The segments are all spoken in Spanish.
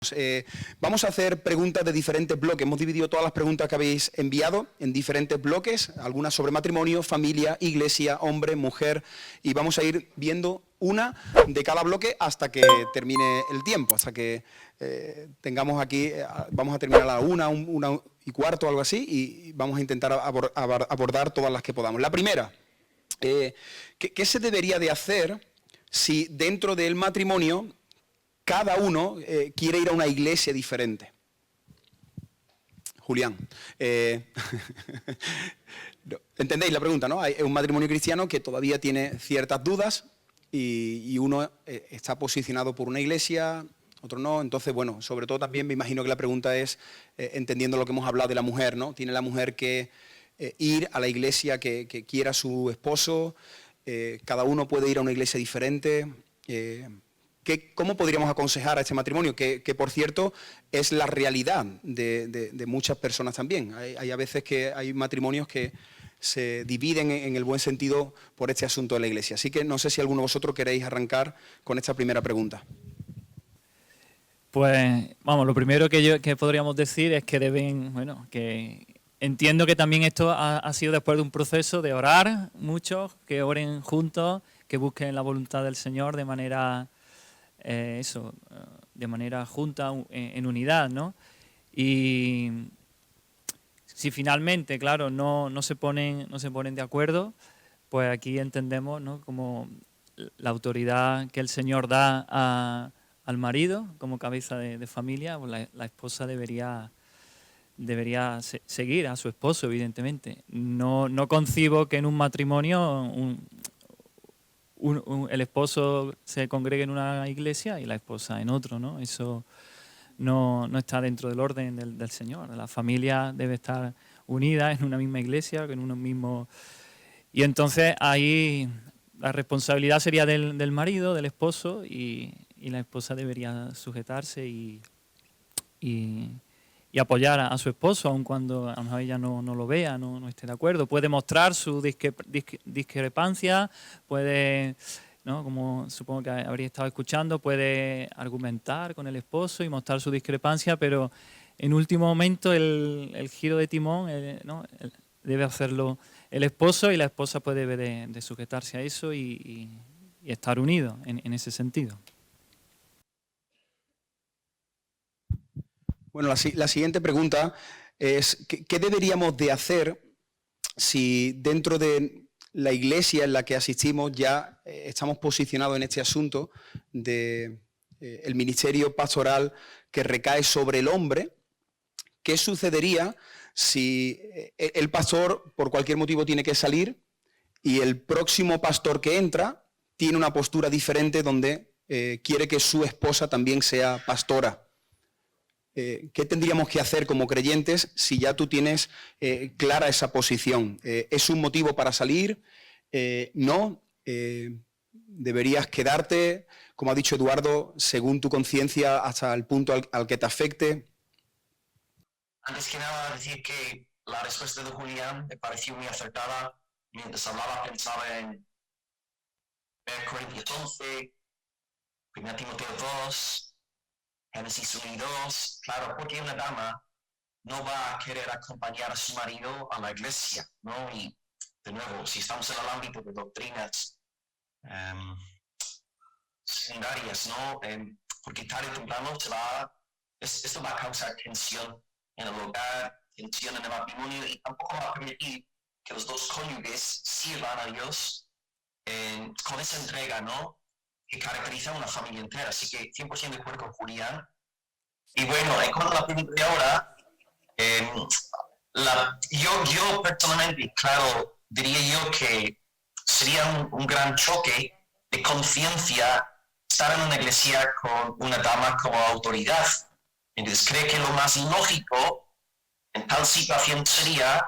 comenzamos. Vamos a hacer preguntas de diferentes bloques. Hemos dividido todas las preguntas que habéis enviado en diferentes bloques, algunas sobre matrimonio, familia, iglesia, hombre, mujer, y vamos a ir viendo una de cada bloque hasta que termine el tiempo, hasta que tengamos aquí, vamos a terminar a la 1:15, algo así, y vamos a intentar abordar todas las que podamos. La primera, ¿qué se debería de hacer si dentro del matrimonio cada uno quiere ir a una iglesia diferente? Julián. ¿Entendéis la pregunta, no? Hay un matrimonio cristiano que todavía tiene ciertas dudas y uno está posicionado por una iglesia, otro no. Entonces, bueno, sobre todo también me imagino que la pregunta es, entendiendo lo que hemos hablado de la mujer, ¿no? ¿Tiene la mujer que ir a la iglesia que quiera su esposo? ¿Cada uno puede ir a una iglesia diferente? ¿Cómo podríamos aconsejar a este matrimonio? Que por cierto, es la realidad de muchas personas también. Hay a veces que hay matrimonios que se dividen en el buen sentido por este asunto de la iglesia. Así que no sé si alguno de vosotros queréis arrancar con esta primera pregunta. Pues, vamos, lo primero que podríamos decir es que que entiendo que también esto ha sido después de un proceso de orar muchos, que oren juntos, que busquen la voluntad del Señor de manera de manera junta, en unidad, ¿no? Y si finalmente, claro, no se ponen de acuerdo, pues aquí entendemos, ¿no?, como la autoridad que el Señor da al marido como cabeza de familia, pues la esposa debería seguir a su esposo, evidentemente. No concibo que en un matrimonio el esposo se congregue en una iglesia y la esposa en otro, ¿no? Eso no está dentro del orden del Señor. La familia debe estar unida en una misma iglesia, en uno mismo. Y entonces ahí la responsabilidad sería del marido, del esposo, y la esposa debería sujetarse y apoyar a su esposo, aun cuando a lo mejor ella no lo vea, no esté de acuerdo. Puede mostrar su discrepancia, puede, ¿no?, como supongo que habría estado escuchando, puede argumentar con el esposo y mostrar su discrepancia, pero en último momento el giro de timón, ¿no?, debe hacerlo el esposo, y la esposa pues debe de sujetarse a eso y estar unidos en ese sentido. Bueno, la siguiente pregunta es, ¿qué deberíamos de hacer si dentro de la iglesia en la que asistimos ya estamos posicionados en este asunto de el ministerio pastoral que recae sobre el hombre? ¿Qué sucedería si el pastor por cualquier motivo tiene que salir y el próximo pastor que entra tiene una postura diferente donde quiere que su esposa también sea pastora? ¿Qué tendríamos que hacer como creyentes si ya tú tienes clara esa posición? ¿Es un motivo para salir? ¿No? ¿Deberías quedarte, como ha dicho Eduardo, según tu conciencia hasta el punto al que te afecte? Antes que nada, decir que la respuesta de Julián me pareció muy acertada. Mientras hablaba pensaba en 1 Corintios 11, 1 Timoteo 2, Génesis 1 y 2, claro, porque una dama no va a querer acompañar a su marido a la iglesia, ¿no? Y de nuevo, si estamos en el ámbito de doctrinas secundarias, ¿no? Porque tarde o temprano esto va a causar tensión en el hogar, tensión en el matrimonio, y tampoco va a permitir que los dos cónyuges sirvan a Dios con esa entrega, ¿no?, que caracteriza a una familia entera. Así que 100% de acuerdo con Julián. Y bueno, en cuanto a la pregunta de ahora, yo personalmente, claro, diría yo que sería un gran choque de conciencia estar en una iglesia con una dama como autoridad. Entonces creo que lo más lógico en tal situación sería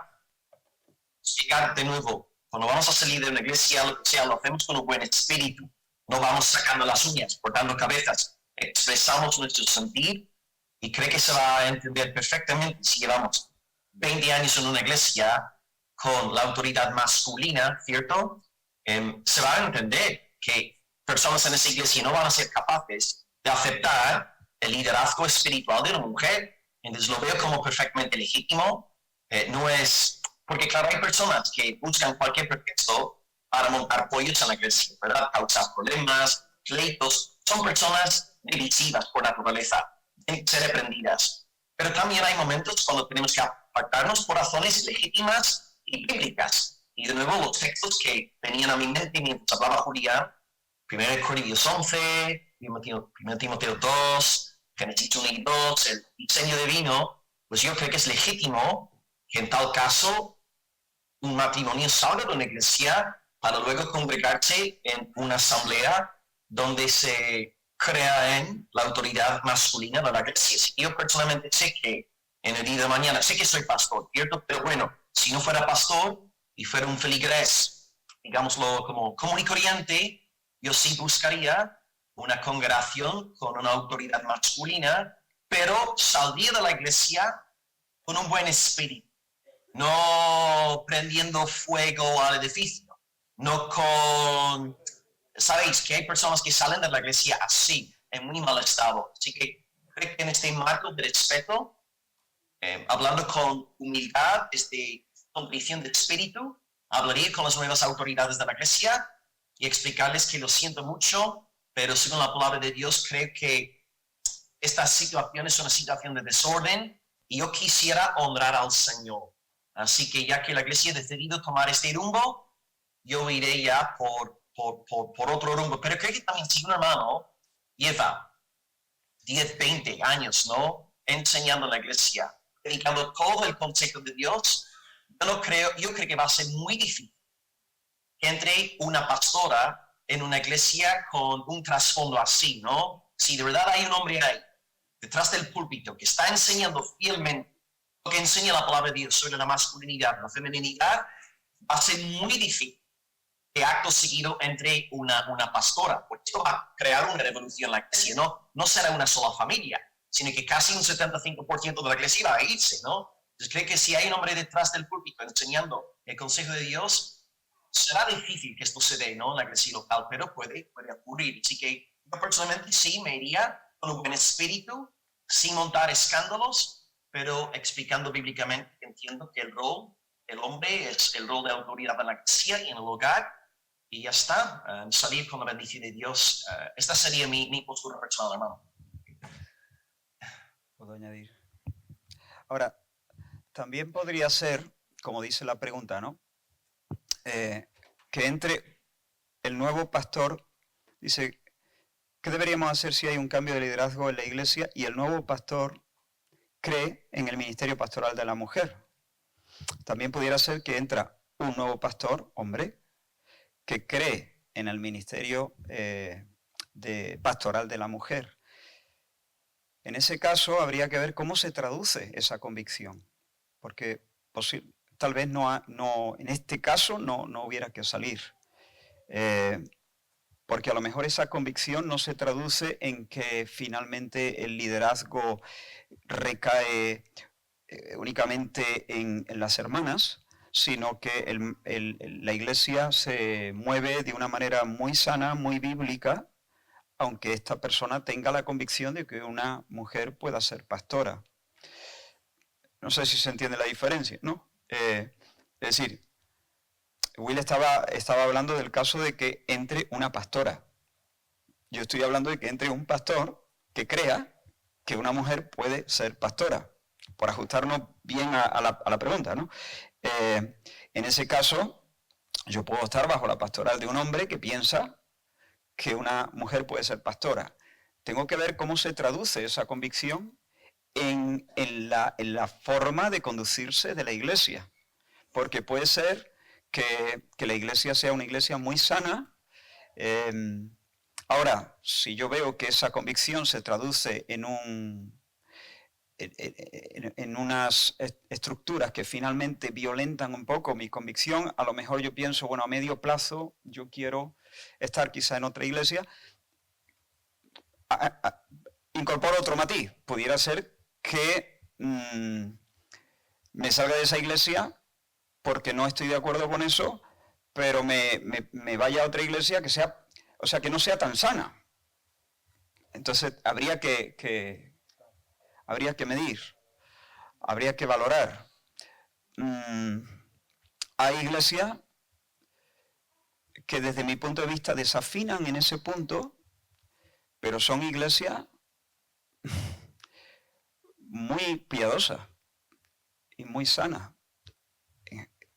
llegar de nuevo. Cuando vamos a salir de una iglesia, lo hacemos con un buen espíritu. No vamos sacando las uñas, cortando cabezas. Expresamos nuestro sentir, y creo que se va a entender perfectamente si llevamos 20 años en una iglesia con la autoridad masculina, ¿cierto? Se va a entender que personas en esa iglesia no van a ser capaces de aceptar el liderazgo espiritual de una mujer. Entonces lo veo como perfectamente legítimo. No es, porque claro, hay personas que buscan cualquier pretexto para montar pollos en la iglesia, ¿verdad? Causar problemas, pleitos. Son personas divisivas por naturaleza, tienen que ser reprendidas. Pero también hay momentos cuando tenemos que apartarnos por razones legítimas y bíblicas. Y de nuevo, los textos que venían a mi mente mientras hablaba Julián, 1 Corintios 11, 1 Timoteo 2, Génesis 1 y 2, el diseño divino, pues yo creo que es legítimo que en tal caso un matrimonio salga de una iglesia para luego congregarse en una asamblea donde se crea en la autoridad masculina de la iglesia. Yo personalmente sé que en el día de mañana, sé que soy pastor, ¿cierto? Pero bueno, si no fuera pastor y fuera un feligrés, digámoslo como común y corriente, yo sí buscaría una congregación con una autoridad masculina, pero saldría de la iglesia con un buen espíritu, no prendiendo fuego al edificio, no con... Sabéis que hay personas que salen de la iglesia así, en muy mal estado. Así que creo que en este marco de respeto, hablando con humildad, desde condición de espíritu, hablaría con las nuevas autoridades de la iglesia y explicarles que lo siento mucho, pero según la palabra de Dios creo que esta situación es una situación de desorden y yo quisiera honrar al Señor. Así que ya que la iglesia ha decidido tomar este rumbo, yo iré ya por otro rumbo. Pero creo que también si un hermano lleva 10, 20 años, ¿no?, enseñando en la iglesia, dedicando todo el consejo de Dios, yo creo que va a ser muy difícil que entre una pastora en una iglesia con un trasfondo así, ¿no? Si de verdad hay un hombre ahí, detrás del púlpito, que está enseñando fielmente lo que enseña la palabra de Dios sobre la masculinidad, la feminidad, va a ser muy difícil que acto seguido entre una pastora, porque esto va a crear una revolución en la iglesia, ¿no? No será una sola familia, sino que casi un 75% de la iglesia va a irse, ¿no? Entonces creo que si hay un hombre detrás del púlpito enseñando el consejo de Dios, será difícil que esto se dé, ¿no?, en la iglesia local, pero puede ocurrir. Así que yo personalmente sí me iría con un buen espíritu, sin montar escándalos, pero explicando bíblicamente que entiendo que el rol del hombre es el rol de autoridad en la iglesia y en el hogar, y ya está, salir con la bendición de Dios. Esta sería mi postura personal, hermano. Puedo añadir. Ahora, también podría ser, como dice la pregunta, ¿no?, que entre el nuevo pastor, dice, ¿qué deberíamos hacer si hay un cambio de liderazgo en la iglesia y el nuevo pastor cree en el ministerio pastoral de la mujer? También pudiera ser que entra un nuevo pastor, hombre, que cree en el ministerio pastoral de la mujer. En ese caso habría que ver cómo se traduce esa convicción, porque tal vez en este caso no hubiera que salir, porque a lo mejor esa convicción no se traduce en que finalmente el liderazgo recae únicamente en las hermanas, sino que la iglesia se mueve de una manera muy sana, muy bíblica, aunque esta persona tenga la convicción de que una mujer pueda ser pastora. No sé si se entiende la diferencia, ¿no? Es decir, Will estaba hablando del caso de que entre una pastora. Yo estoy hablando de que entre un pastor que crea que una mujer puede ser pastora, por ajustarnos bien a la pregunta, ¿no? En ese caso, yo puedo estar bajo la pastoral de un hombre que piensa que una mujer puede ser pastora. Tengo que ver cómo se traduce esa convicción en la forma de conducirse de la iglesia. Porque puede ser que la iglesia sea una iglesia muy sana. Ahora, si yo veo que esa convicción se traduce en unas estructuras que finalmente violentan un poco mi convicción, a lo mejor yo pienso, bueno, a medio plazo yo quiero estar quizá en otra iglesia. Incorporo otro matiz. Pudiera ser que me salga de esa iglesia porque no estoy de acuerdo con eso, pero me vaya a otra iglesia que sea, o sea, que no sea tan sana. Entonces habría que medir, habría que valorar. Hay iglesias que desde mi punto de vista desafinan en ese punto, pero son iglesias muy piadosas y muy sanas.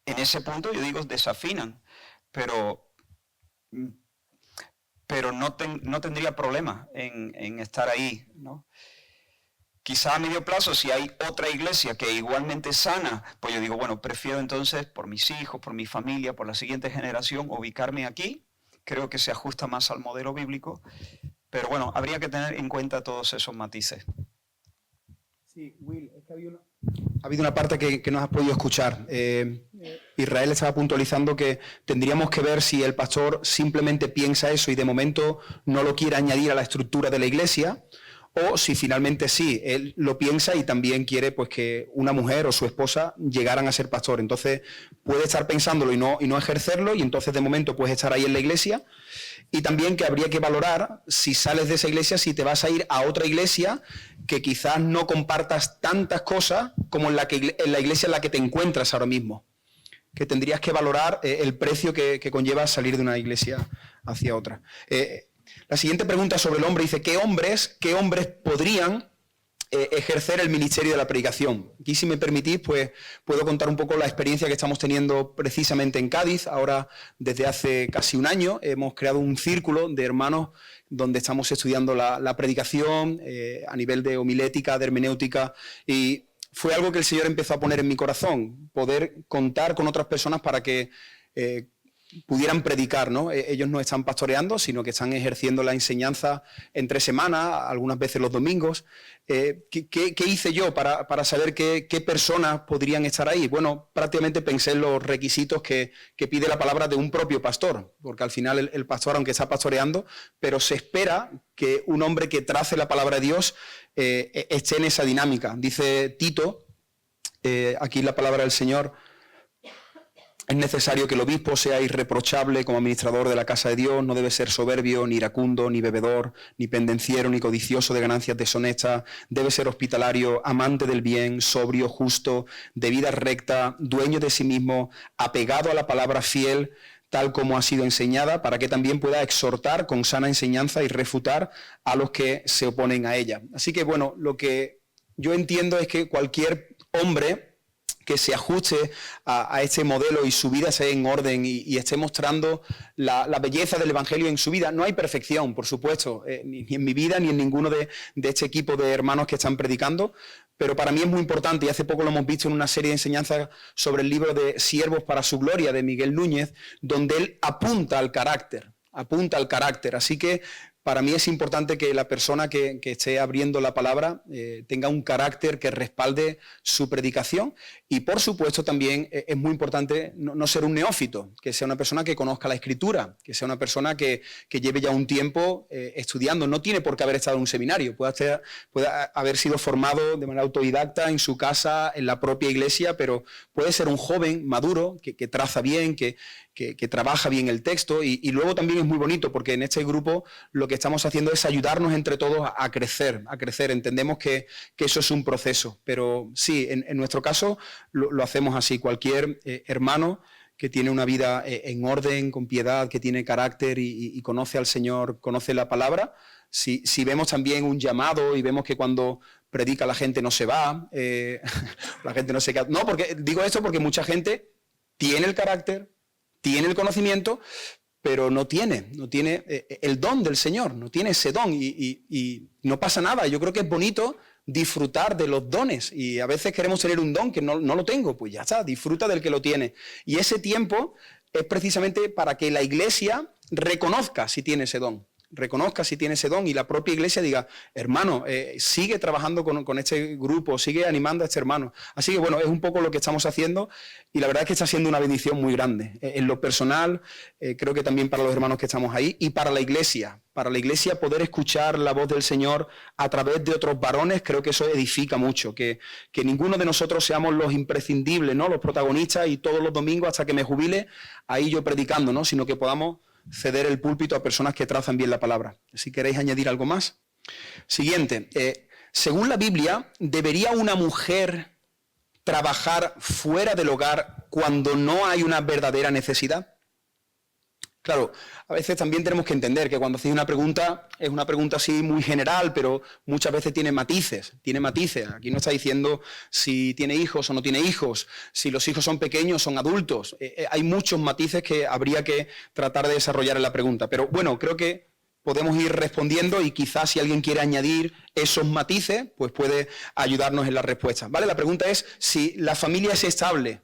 En ese punto yo digo desafinan, pero no tendría problema en estar ahí, ¿no? Quizá a medio plazo, si hay otra iglesia que igualmente sana, pues yo digo, bueno, prefiero entonces, por mis hijos, por mi familia, por la siguiente generación, ubicarme aquí. Creo que se ajusta más al modelo bíblico, pero bueno, habría que tener en cuenta todos esos matices. Sí, Will, es que ha habido una parte que no has podido escuchar. Israel estaba puntualizando que tendríamos que ver si el pastor simplemente piensa eso y de momento no lo quiere añadir a la estructura de la iglesia, o si finalmente sí, él lo piensa y también quiere pues que una mujer o su esposa llegaran a ser pastor. Entonces puede estar pensándolo y no ejercerlo, y entonces de momento puedes estar ahí en la iglesia. Y también que habría que valorar, si sales de esa iglesia, si te vas a ir a otra iglesia que quizás no compartas tantas cosas como en la iglesia en la que te encuentras ahora mismo. Que tendrías que valorar el precio que conlleva salir de una iglesia hacia otra. La siguiente pregunta sobre el hombre dice, ¿qué hombres podrían ejercer el ministerio de la predicación? Aquí, si me permitís, pues puedo contar un poco la experiencia que estamos teniendo precisamente en Cádiz. Ahora, desde hace casi un año, hemos creado un círculo de hermanos donde estamos estudiando la predicación a nivel de homilética, de hermenéutica, y fue algo que el Señor empezó a poner en mi corazón, poder contar con otras personas para que pudieran predicar, ¿no? Ellos no están pastoreando, sino que están ejerciendo la enseñanza entre semanas, algunas veces los domingos. ¿Qué hice yo para saber qué personas podrían estar ahí? Bueno, prácticamente pensé en los requisitos que pide la palabra de un propio pastor, porque al final el pastor, aunque está pastoreando, pero se espera que un hombre que trace la palabra de Dios esté en esa dinámica. Dice Tito, aquí la palabra del Señor: es necesario que el obispo sea irreprochable como administrador de la casa de Dios, no debe ser soberbio, ni iracundo, ni bebedor, ni pendenciero, ni codicioso de ganancias deshonestas, debe ser hospitalario, amante del bien, sobrio, justo, de vida recta, dueño de sí mismo, apegado a la palabra fiel, tal como ha sido enseñada, para que también pueda exhortar con sana enseñanza y refutar a los que se oponen a ella. Así que, bueno, lo que yo entiendo es que cualquier hombre que se ajuste a este modelo y su vida esté en orden y esté mostrando la belleza del Evangelio en su vida. No hay perfección, por supuesto, ni en mi vida ni en ninguno de este equipo de hermanos que están predicando, pero para mí es muy importante, y hace poco lo hemos visto en una serie de enseñanzas sobre el libro de Siervos para su gloria de Miguel Núñez, donde él apunta al carácter. Así que para mí es importante que la persona que esté abriendo la palabra tenga un carácter que respalde su predicación, y por supuesto también es muy importante no ser un neófito, que sea una persona que conozca la Escritura, que sea una persona que lleve ya un tiempo estudiando. No tiene por qué haber estado en un seminario, puede haber sido formado de manera autodidacta en su casa, en la propia iglesia, pero puede ser un joven maduro que traza bien, que trabaja bien el texto, y luego también es muy bonito porque en este grupo lo que estamos haciendo es ayudarnos entre todos a crecer. Entendemos que eso es un proceso, pero sí, en nuestro caso lo hacemos así. Cualquier hermano que tiene una vida en orden, con piedad, que tiene carácter y conoce al Señor, conoce la palabra. Si vemos también un llamado y vemos que cuando predica la gente no se va, la gente no se queda. No, porque digo esto porque mucha gente tiene el carácter, tiene el conocimiento, pero no tiene el don del Señor, no tiene ese don, y no pasa nada. Yo creo que es bonito disfrutar de los dones, y a veces queremos tener un don que no lo tengo, pues ya está, disfruta del que lo tiene. Y ese tiempo es precisamente para que la iglesia reconozca si tiene ese don. Y la propia iglesia diga, hermano, sigue trabajando con este grupo, sigue animando a este hermano. Así que bueno, es un poco lo que estamos haciendo, y la verdad es que está siendo una bendición muy grande. En lo personal, creo que también para los hermanos que estamos ahí, y para la iglesia poder escuchar la voz del Señor a través de otros varones, creo que eso edifica mucho, que ninguno de nosotros seamos los imprescindibles, ¿no? Los protagonistas, y todos los domingos hasta que me jubile, ahí yo predicando, ¿no? Sino que podamos ceder el púlpito a personas que trazan bien la palabra. Si queréis añadir algo más. Siguiente. Según la Biblia, ¿debería una mujer trabajar fuera del hogar cuando no hay una verdadera necesidad? Claro, a veces también tenemos que entender que cuando hacéis una pregunta, es una pregunta así muy general, pero muchas veces tiene matices. Aquí no está diciendo si tiene hijos o no tiene hijos, si los hijos son pequeños o son adultos. Hay muchos matices que habría que tratar de desarrollar en la pregunta. Pero bueno, creo que podemos ir respondiendo y quizás si alguien quiere añadir esos matices, pues puede ayudarnos en la respuesta. ¿Vale? La pregunta es si la familia es estable,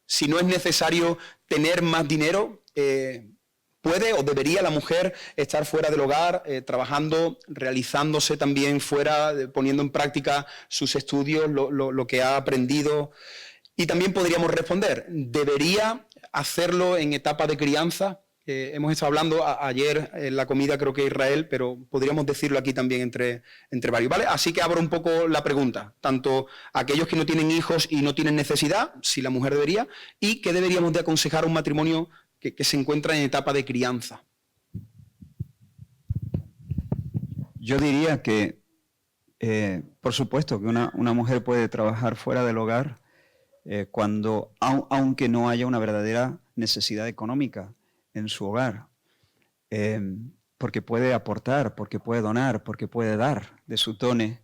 si no es necesario tener más dinero, ¿puede o debería la mujer estar fuera del hogar, trabajando, realizándose también fuera, poniendo en práctica sus estudios, lo que ha aprendido? Y también podríamos responder, ¿debería hacerlo en etapa de crianza? Hemos estado hablando ayer en la comida, creo que Israel, pero podríamos decirlo aquí también entre varios, ¿vale? Así que abro un poco la pregunta, tanto a aquellos que no tienen hijos y no tienen necesidad, si la mujer debería, y qué deberíamos de aconsejar a un matrimonio que se encuentra en etapa de crianza. Yo diría que, por supuesto, que una mujer puede trabajar fuera del hogar aunque no haya una verdadera necesidad económica en su hogar, porque puede aportar, porque puede donar, porque puede dar de su dones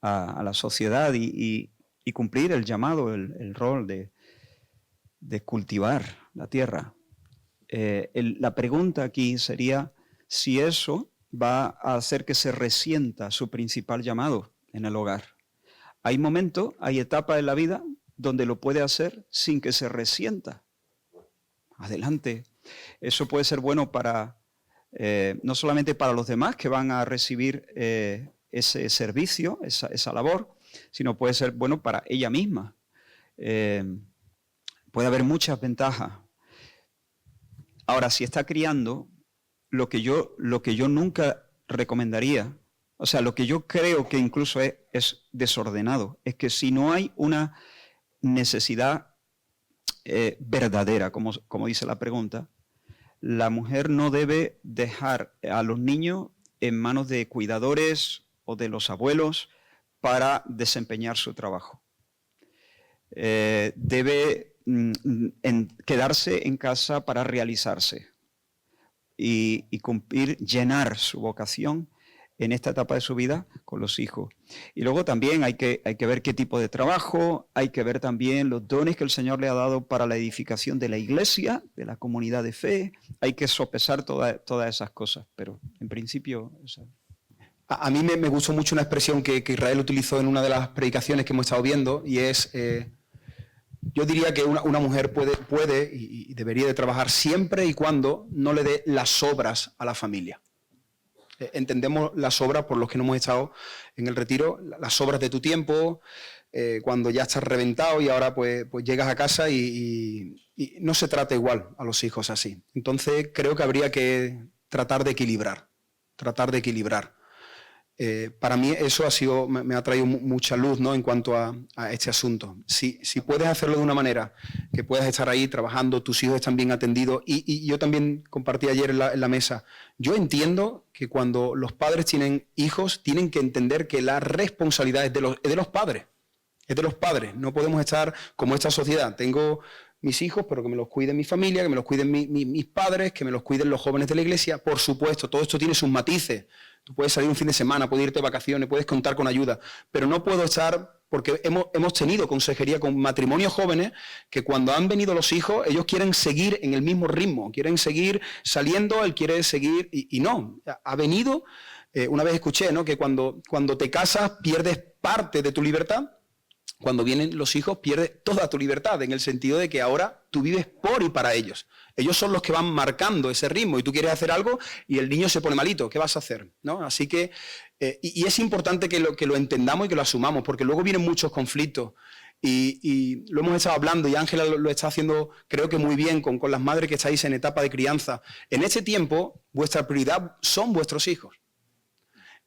a la sociedad y cumplir el llamado, el rol de cultivar la tierra. La pregunta aquí sería si eso va a hacer que se resienta su principal llamado en el hogar. Hay momentos, hay etapas en la vida donde lo puede hacer sin que se resienta. Adelante. Eso puede ser bueno para, no solamente para los demás que van a recibir ese servicio, esa labor, sino puede ser bueno para ella misma. Puede haber muchas ventajas. Ahora, si está criando, lo que yo nunca recomendaría, o sea, lo que yo creo que incluso es desordenado, es que si no hay una necesidad verdadera, como dice la pregunta, la mujer no debe dejar a los niños en manos de cuidadores o de los abuelos para desempeñar su trabajo. Debe quedarse en casa para realizarse y cumplir, llenar su vocación en esta etapa de su vida con los hijos. Y luego también hay que ver qué tipo de trabajo, hay que ver también los dones que el Señor le ha dado para la edificación de la iglesia, de la comunidad de fe. Hay que sopesar todas esas cosas, pero en principio... A mí me gustó mucho una expresión que Israel utilizó en una de las predicaciones que hemos estado viendo, y es, yo diría que una mujer puede y debería de trabajar siempre y cuando no le dé las obras a la familia. Entendemos las obras, por los que no hemos estado en el retiro, las obras de tu tiempo, cuando ya estás reventado y ahora pues llegas a casa y no se trata igual a los hijos así. Entonces creo que habría que tratar de equilibrar. Para mí eso me ha traído mucha luz, ¿no?, en cuanto a este asunto. Si puedes hacerlo de una manera que puedas estar ahí trabajando, tus hijos están bien atendidos, y yo también compartí ayer en la mesa, yo entiendo que cuando los padres tienen hijos tienen que entender que la responsabilidad es de los padres, no podemos estar como esta sociedad. Tengo mis hijos, pero que me los cuiden mi familia, que me los cuiden mis padres, que me los cuiden los jóvenes de la iglesia. Por supuesto, todo esto tiene sus matices. Tú puedes salir un fin de semana, puedes irte de vacaciones, puedes contar con ayuda, pero no puedo estar, porque hemos tenido consejería con matrimonios jóvenes que cuando han venido los hijos, ellos quieren seguir en el mismo ritmo, quieren seguir saliendo, él quiere seguir, y no, ha venido, una vez escuché, ¿no?, que cuando te casas pierdes parte de tu libertad. Cuando vienen los hijos pierdes toda tu libertad, en el sentido de que ahora tú vives por y para ellos. Ellos son los que van marcando ese ritmo y tú quieres hacer algo y el niño se pone malito. ¿Qué vas a hacer?, ¿no? Así que, y es importante que lo entendamos y que lo asumamos, porque luego vienen muchos conflictos. Y lo hemos estado hablando y Ángela lo está haciendo, creo que muy bien, con las madres que estáis en etapa de crianza. En este tiempo, vuestra prioridad son vuestros hijos.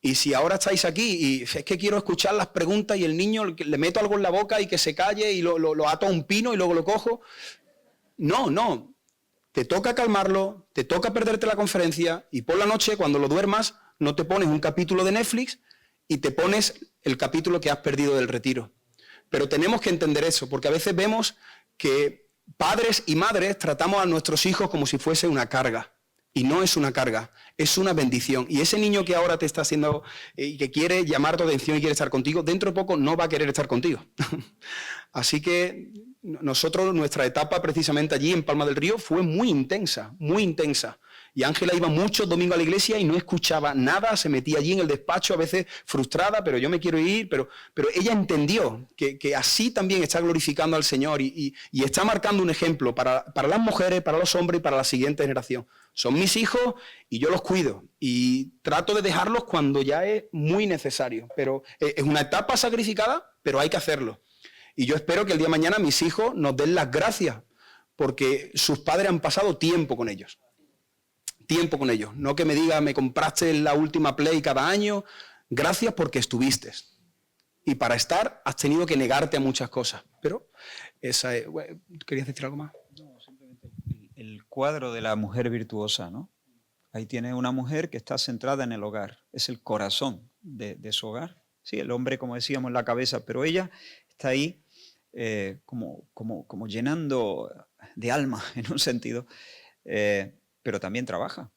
Y si ahora estáis aquí y es que quiero escuchar las preguntas y el niño le meto algo en la boca y que se calle y lo ato a un pino y luego lo cojo. No. Te toca calmarlo, te toca perderte la conferencia y por la noche, cuando lo duermas, no te pones un capítulo de Netflix, y te pones el capítulo que has perdido del retiro. Pero tenemos que entender eso, porque a veces vemos que padres y madres tratamos a nuestros hijos como si fuese una carga. Y no es una carga, es una bendición. Y ese niño que ahora te está haciendo y que quiere llamar tu atención y quiere estar contigo, dentro de poco no va a querer estar contigo. Así que nosotros, nuestra etapa precisamente allí en Palma del Río fue muy intensa, muy intensa. Y Ángela iba muchos domingos a la iglesia y no escuchaba nada, se metía allí en el despacho, a veces frustrada, pero yo me quiero ir, pero ella entendió que así también está glorificando al Señor y está marcando un ejemplo para las mujeres, para los hombres y para la siguiente generación. Son mis hijos y yo los cuido y trato de dejarlos cuando ya es muy necesario, pero es una etapa sacrificada, pero hay que hacerlo. Y yo espero que el día de mañana mis hijos nos den las gracias porque sus padres han pasado tiempo con ellos. Tiempo con ellos. No que me diga, me compraste la última Play cada año. Gracias porque estuviste. Y para estar has tenido que negarte a muchas cosas. Pero esa es... ¿Querías decir algo más? No, simplemente el cuadro de la mujer virtuosa, ¿no? Ahí tiene una mujer que está centrada en el hogar. Es el corazón de su hogar. Sí, el hombre, como decíamos, la cabeza, pero ella está ahí como llenando de alma, en un sentido, pero también trabaja,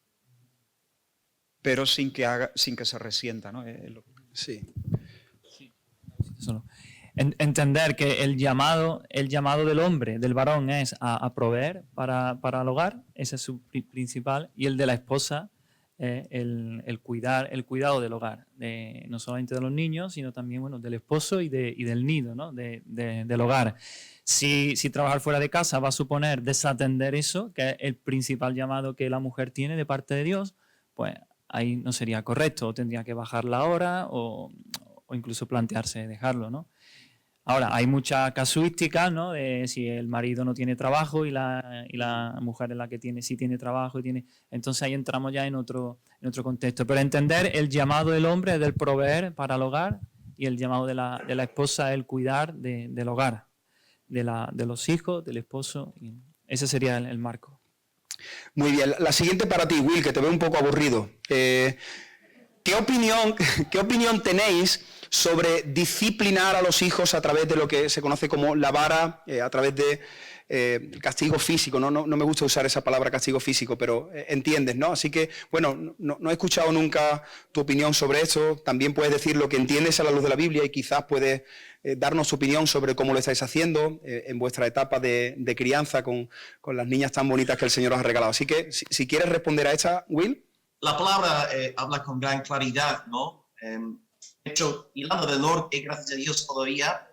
pero sin que se resienta, ¿no? Sí. Entender que el llamado del hombre, del varón, es a proveer para el hogar, ese es su principal, y el de la esposa, el cuidado del hogar, no solamente de los niños, sino también del esposo y del nido, ¿no? Del hogar. Si trabajar fuera de casa va a suponer desatender eso, que es el principal llamado que la mujer tiene de parte de Dios, pues ahí no sería correcto, o tendría que bajar la hora o incluso plantearse dejarlo, ¿no? Ahora, hay mucha casuística, ¿no? De si el marido no tiene trabajo y la mujer es la que sí tiene trabajo. Entonces ahí entramos ya en otro contexto. Pero entender el llamado del hombre es del proveer para el hogar y el llamado de la esposa es el cuidar del hogar, de los hijos, del esposo. Y ese sería el marco. Muy bien. La siguiente para ti, Will, que te veo un poco aburrido. ¿Qué opinión tenéis sobre disciplinar a los hijos a través de lo que se conoce como la vara, a través de castigo físico? No me gusta usar esa palabra castigo físico, pero entiendes, ¿no? Así que, bueno, no he escuchado nunca tu opinión sobre eso. También puedes decir lo que entiendes a la luz de la Biblia y quizás puedes darnos tu opinión sobre cómo lo estáis haciendo en vuestra etapa de crianza con las niñas tan bonitas que el Señor os ha regalado. Así que, si quieres responder a esta, Will. La palabra habla con gran claridad, ¿no? De hecho, Irlanda del Norte, gracias a Dios todavía,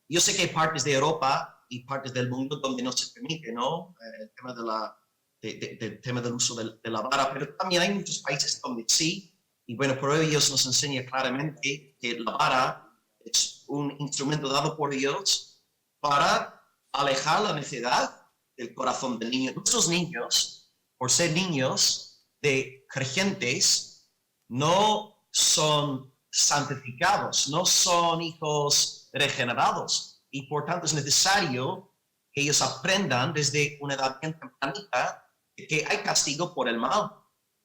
yo sé que hay partes de Europa y partes del mundo donde no se permite, ¿no? El tema del tema del uso de la vara, pero también hay muchos países donde sí, y bueno, Proverbios nos enseña claramente que la vara es un instrumento dado por Dios para alejar la necedad del corazón del niño. Nuestros niños, por ser niños de creyentes, no son santificados, no son hijos regenerados, y por tanto es necesario que ellos aprendan desde una edad bien tempranita que hay castigo por el mal.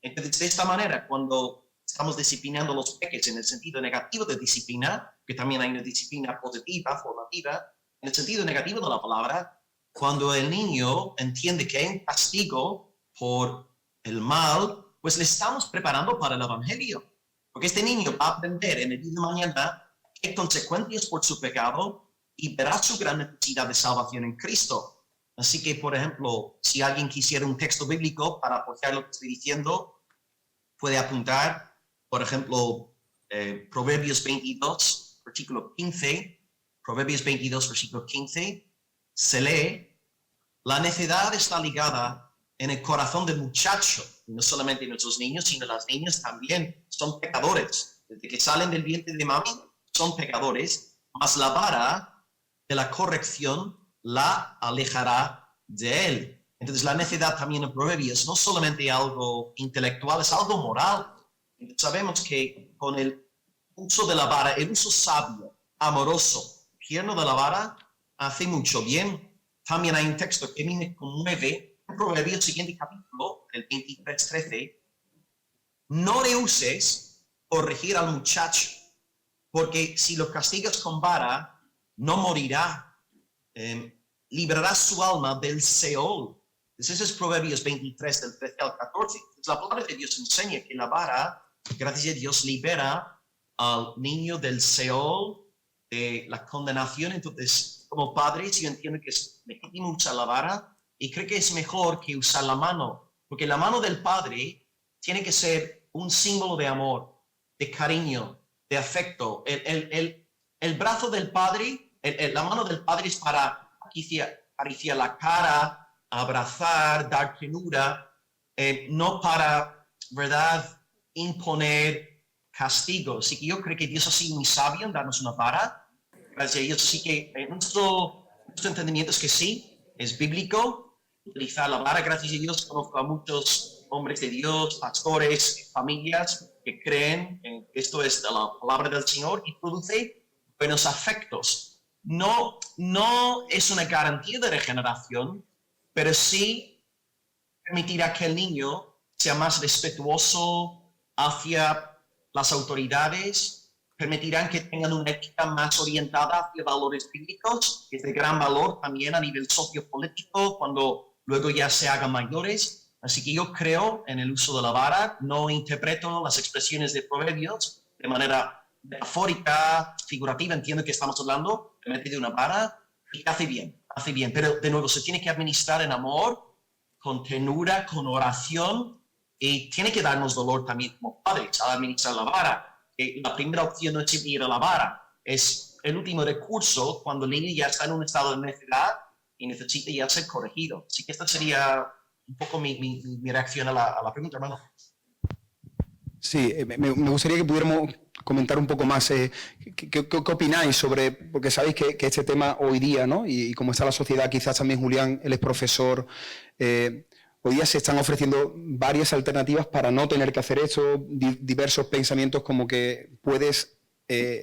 Entonces, de esta manera, cuando estamos disciplinando los peques en el sentido negativo de disciplina, que también hay una disciplina positiva, formativa, en el sentido negativo de la palabra, cuando el niño entiende que hay un castigo por el mal, pues le estamos preparando para el evangelio. Porque este niño va a aprender en el día de mañana qué consecuencias por su pecado y verá su gran necesidad de salvación en Cristo. Así que, por ejemplo, si alguien quisiera un texto bíblico para apoyar lo que estoy diciendo, puede apuntar, por ejemplo, Proverbios 22, versículo 15. Proverbios 22, versículo 15, se lee: la necedad está ligada en el corazón del muchacho, y no solamente nuestros niños, sino las niñas también son pecadores. Desde que salen del vientre de mami, son pecadores, mas la vara de la corrección la alejará de él. Entonces la necedad también en Proverbios no solamente algo intelectual, es algo moral. Sabemos que con el uso de la vara, el uso sabio, amoroso, tierno de la vara, hace mucho bien. También hay un texto que me conmueve en Proverbios, siguiente capítulo, el 23:13. No rehuses corregir al muchacho, porque si lo castigas con vara, no morirá, librará su alma del Seol. Entonces, ese es Proverbios 23, del 13 al 14. Entonces, la palabra de Dios enseña que la vara, gracias a Dios, libera al niño del Seol, de la condenación. Entonces, como padres, yo entiendo que es legítimo usar la vara y creo que es mejor que usar la mano, porque la mano del padre tiene que ser un símbolo de amor, de cariño, de afecto. El brazo del padre, la mano del padre es para acariciar la cara, abrazar, dar ternura, no para, ¿verdad?, imponer castigo. Así que yo creo que Dios ha sido muy sabio en darnos una vara. Gracias a Dios. Así que nuestro entendimiento es que sí, es bíblico utilizar la vara. Gracias a Dios conozco a muchos hombres de Dios, pastores, familias que creen en que esto es de la palabra del Señor y produce buenos afectos. No es una garantía de regeneración, pero sí permitirá que el niño sea más respetuoso hacia las autoridades, permitirán que tengan una ética más orientada hacia valores bíblicos, que es de gran valor también a nivel sociopolítico cuando luego ya se hagan mayores. Así que yo creo en el uso de la vara, no interpreto las expresiones de Proverbios de manera metafórica, figurativa, entiendo que estamos hablando de una vara y hace bien, pero de nuevo se tiene que administrar en amor, con ternura, con oración, y tiene que darnos dolor también como padres al administrar la vara. La primera opción no es siempre ir a la vara, es el último recurso cuando el niño ya está en un estado de necedad y necesita ya ser corregido. Así que esta sería un poco mi reacción a la pregunta, hermano. Sí, me gustaría que pudiéramos comentar un poco más. ¿Qué opináis sobre, porque sabéis que este tema hoy día, ¿no? Y como está la sociedad, quizás también Julián, él es profesor, hoy día se están ofreciendo varias alternativas para no tener que hacer esto, diversos pensamientos como que puedes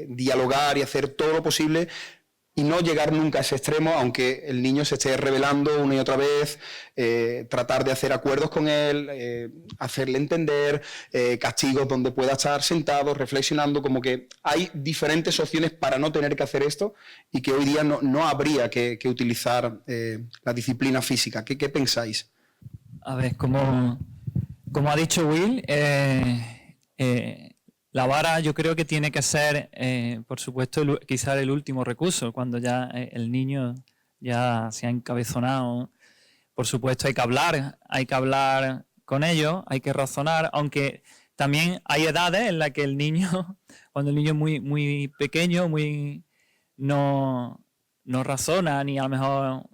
dialogar y hacer todo lo posible y no llegar nunca a ese extremo, aunque el niño se esté rebelando una y otra vez, tratar de hacer acuerdos con él, hacerle entender, castigos donde pueda estar sentado, reflexionando, como que hay diferentes opciones para no tener que hacer esto y que hoy día no habría que utilizar la disciplina física. ¿Qué pensáis? A ver, como ha dicho Will, la vara yo creo que tiene que ser, por supuesto, quizás el último recurso, cuando ya el niño ya se ha encabezonado. Por supuesto hay que hablar con ellos, hay que razonar, aunque también hay edades en las que el niño, cuando el niño es muy, muy pequeño, no razona ni a lo mejor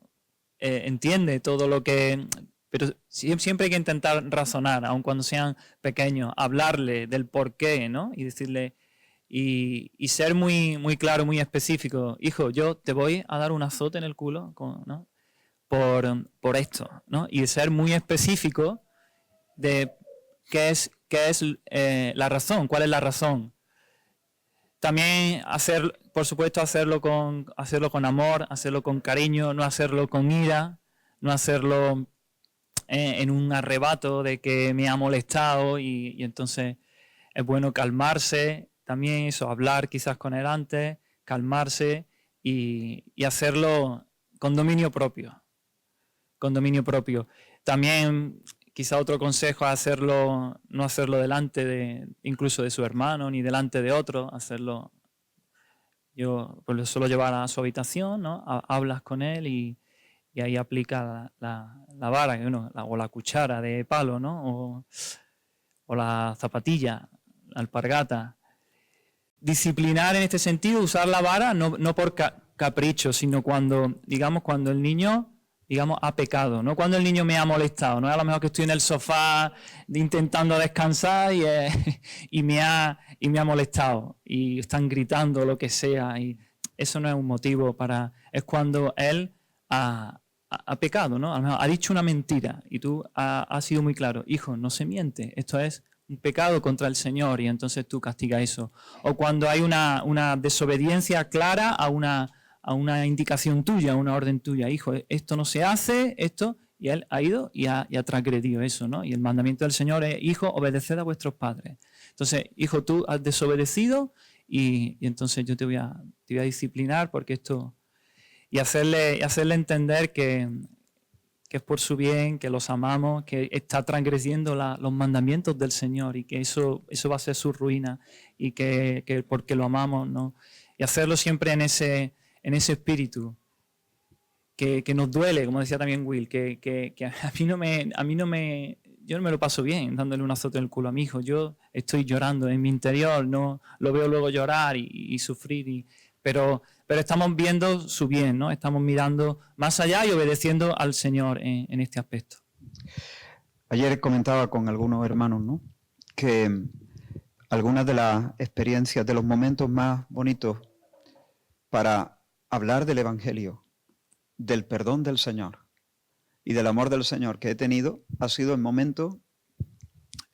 entiende todo lo que... Pero siempre hay que intentar razonar, aun cuando sean pequeños, hablarle del porqué, ¿no? Y decirle, y ser muy, muy claro, muy específico. Hijo, yo te voy a dar un azote en el culo, ¿no? Por esto, ¿no? Y ser muy específico de qué es la razón, cuál es la razón. También por supuesto, hacerlo con amor, hacerlo con cariño, no hacerlo con ira, no hacerlo en un arrebato de que me ha molestado y entonces es bueno calmarse, también eso, hablar quizás con él antes, calmarse y hacerlo con dominio propio. También quizá otro consejo es no hacerlo delante incluso de su hermano ni delante de otro, yo pues lo suelo llevar a su habitación, ¿no? Hablas con él y ahí aplica la vara, o la cuchara de palo, ¿no? O la zapatilla, la alpargata. Disciplinar en este sentido, usar la vara no por capricho, sino cuando el niño, ha pecado, no cuando el niño me ha molestado, no es a lo mejor que estoy en el sofá intentando descansar y me ha molestado y están gritando lo que sea y eso no es un motivo es cuando él ha pecado, ¿no? A lo mejor ha dicho una mentira y tú has sido muy claro, hijo, no se miente, esto es un pecado contra el Señor y entonces tú castigas eso. O cuando hay una desobediencia clara a una indicación tuya, a una orden tuya, hijo, esto no se hace, esto, y él ha ido y ha transgredido eso, ¿no? Y el mandamiento del Señor es, hijo, obedeced a vuestros padres. Entonces, hijo, tú has desobedecido y entonces yo te voy a disciplinar porque esto... Y hacerle entender que es por su bien, que los amamos, que está transgrediendo los mandamientos del Señor y que eso va a ser su ruina y que porque lo amamos, ¿no? Y hacerlo siempre en ese espíritu que nos duele, como decía también Will, que a mí no me yo no me lo paso bien dándole un azote en el culo a mi hijo. Yo estoy llorando en mi interior, no lo veo luego llorar y sufrir, pero estamos viendo su bien, ¿no? Estamos mirando más allá y obedeciendo al Señor en este aspecto. Ayer comentaba con algunos hermanos, ¿no?, que algunas de las experiencias, de los momentos más bonitos para hablar del Evangelio, del perdón del Señor y del amor del Señor que he tenido, ha sido el momento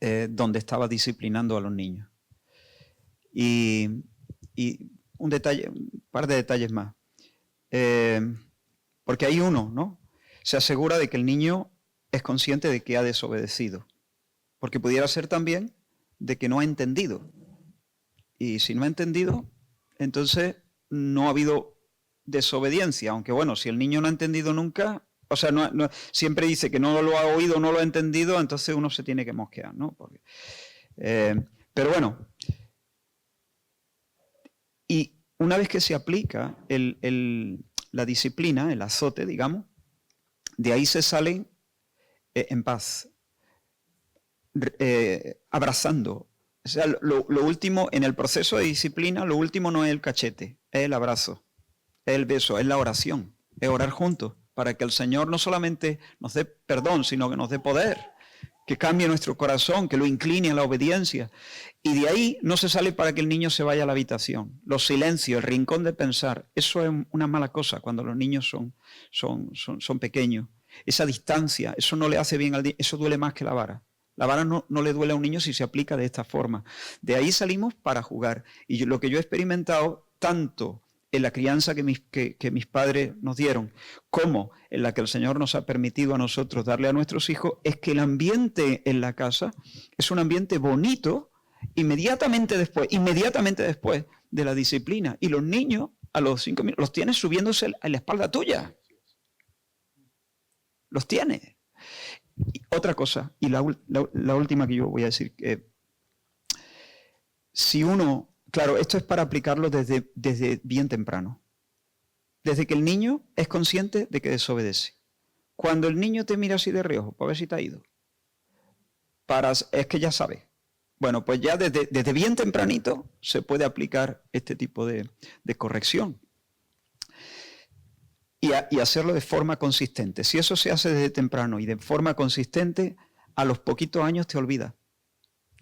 donde estaba disciplinando a los niños. Y un par de detalles más. Porque hay uno, ¿no? Se asegura de que el niño es consciente de que ha desobedecido. Porque pudiera ser también de que no ha entendido. Y si no ha entendido, entonces no ha habido desobediencia. Aunque bueno, si el niño no ha entendido nunca, o sea, siempre dice que no lo ha oído, no lo ha entendido, entonces uno se tiene que mosquear, ¿no? Porque, pero bueno, y una vez que se aplica la disciplina, el azote, digamos, de ahí se salen en paz, abrazando. O sea, lo último, en el proceso de disciplina, lo último no es el cachete, es el abrazo, es el beso, es la oración, es orar juntos, para que el Señor no solamente nos dé perdón, sino que nos dé poder, que cambie nuestro corazón, que lo incline a la obediencia. Y de ahí no se sale para que el niño se vaya a la habitación. Los silencios, el rincón de pensar, eso es una mala cosa cuando los niños son pequeños. Esa distancia, eso no le hace bien al niño, eso duele más que la vara. La vara no le duele a un niño si se aplica de esta forma. De ahí salimos para jugar. Y lo que yo he experimentado tanto en la crianza que mis padres nos dieron, como en la que el Señor nos ha permitido a nosotros darle a nuestros hijos, es que el ambiente en la casa es un ambiente bonito inmediatamente después de la disciplina. Y los niños, a los 5 minutos, los tienes subiéndose a la espalda tuya. Los tienes. Y otra cosa, y la última que yo voy a decir, que si uno... Claro, esto es para aplicarlo desde bien temprano. Desde que el niño es consciente de que desobedece. Cuando el niño te mira así de reojo, para ver si te ha ido, es que ya sabe. Bueno, pues ya desde bien tempranito se puede aplicar este tipo de corrección. Y hacerlo de forma consistente. Si eso se hace desde temprano y de forma consistente, a los poquitos años te olvidas.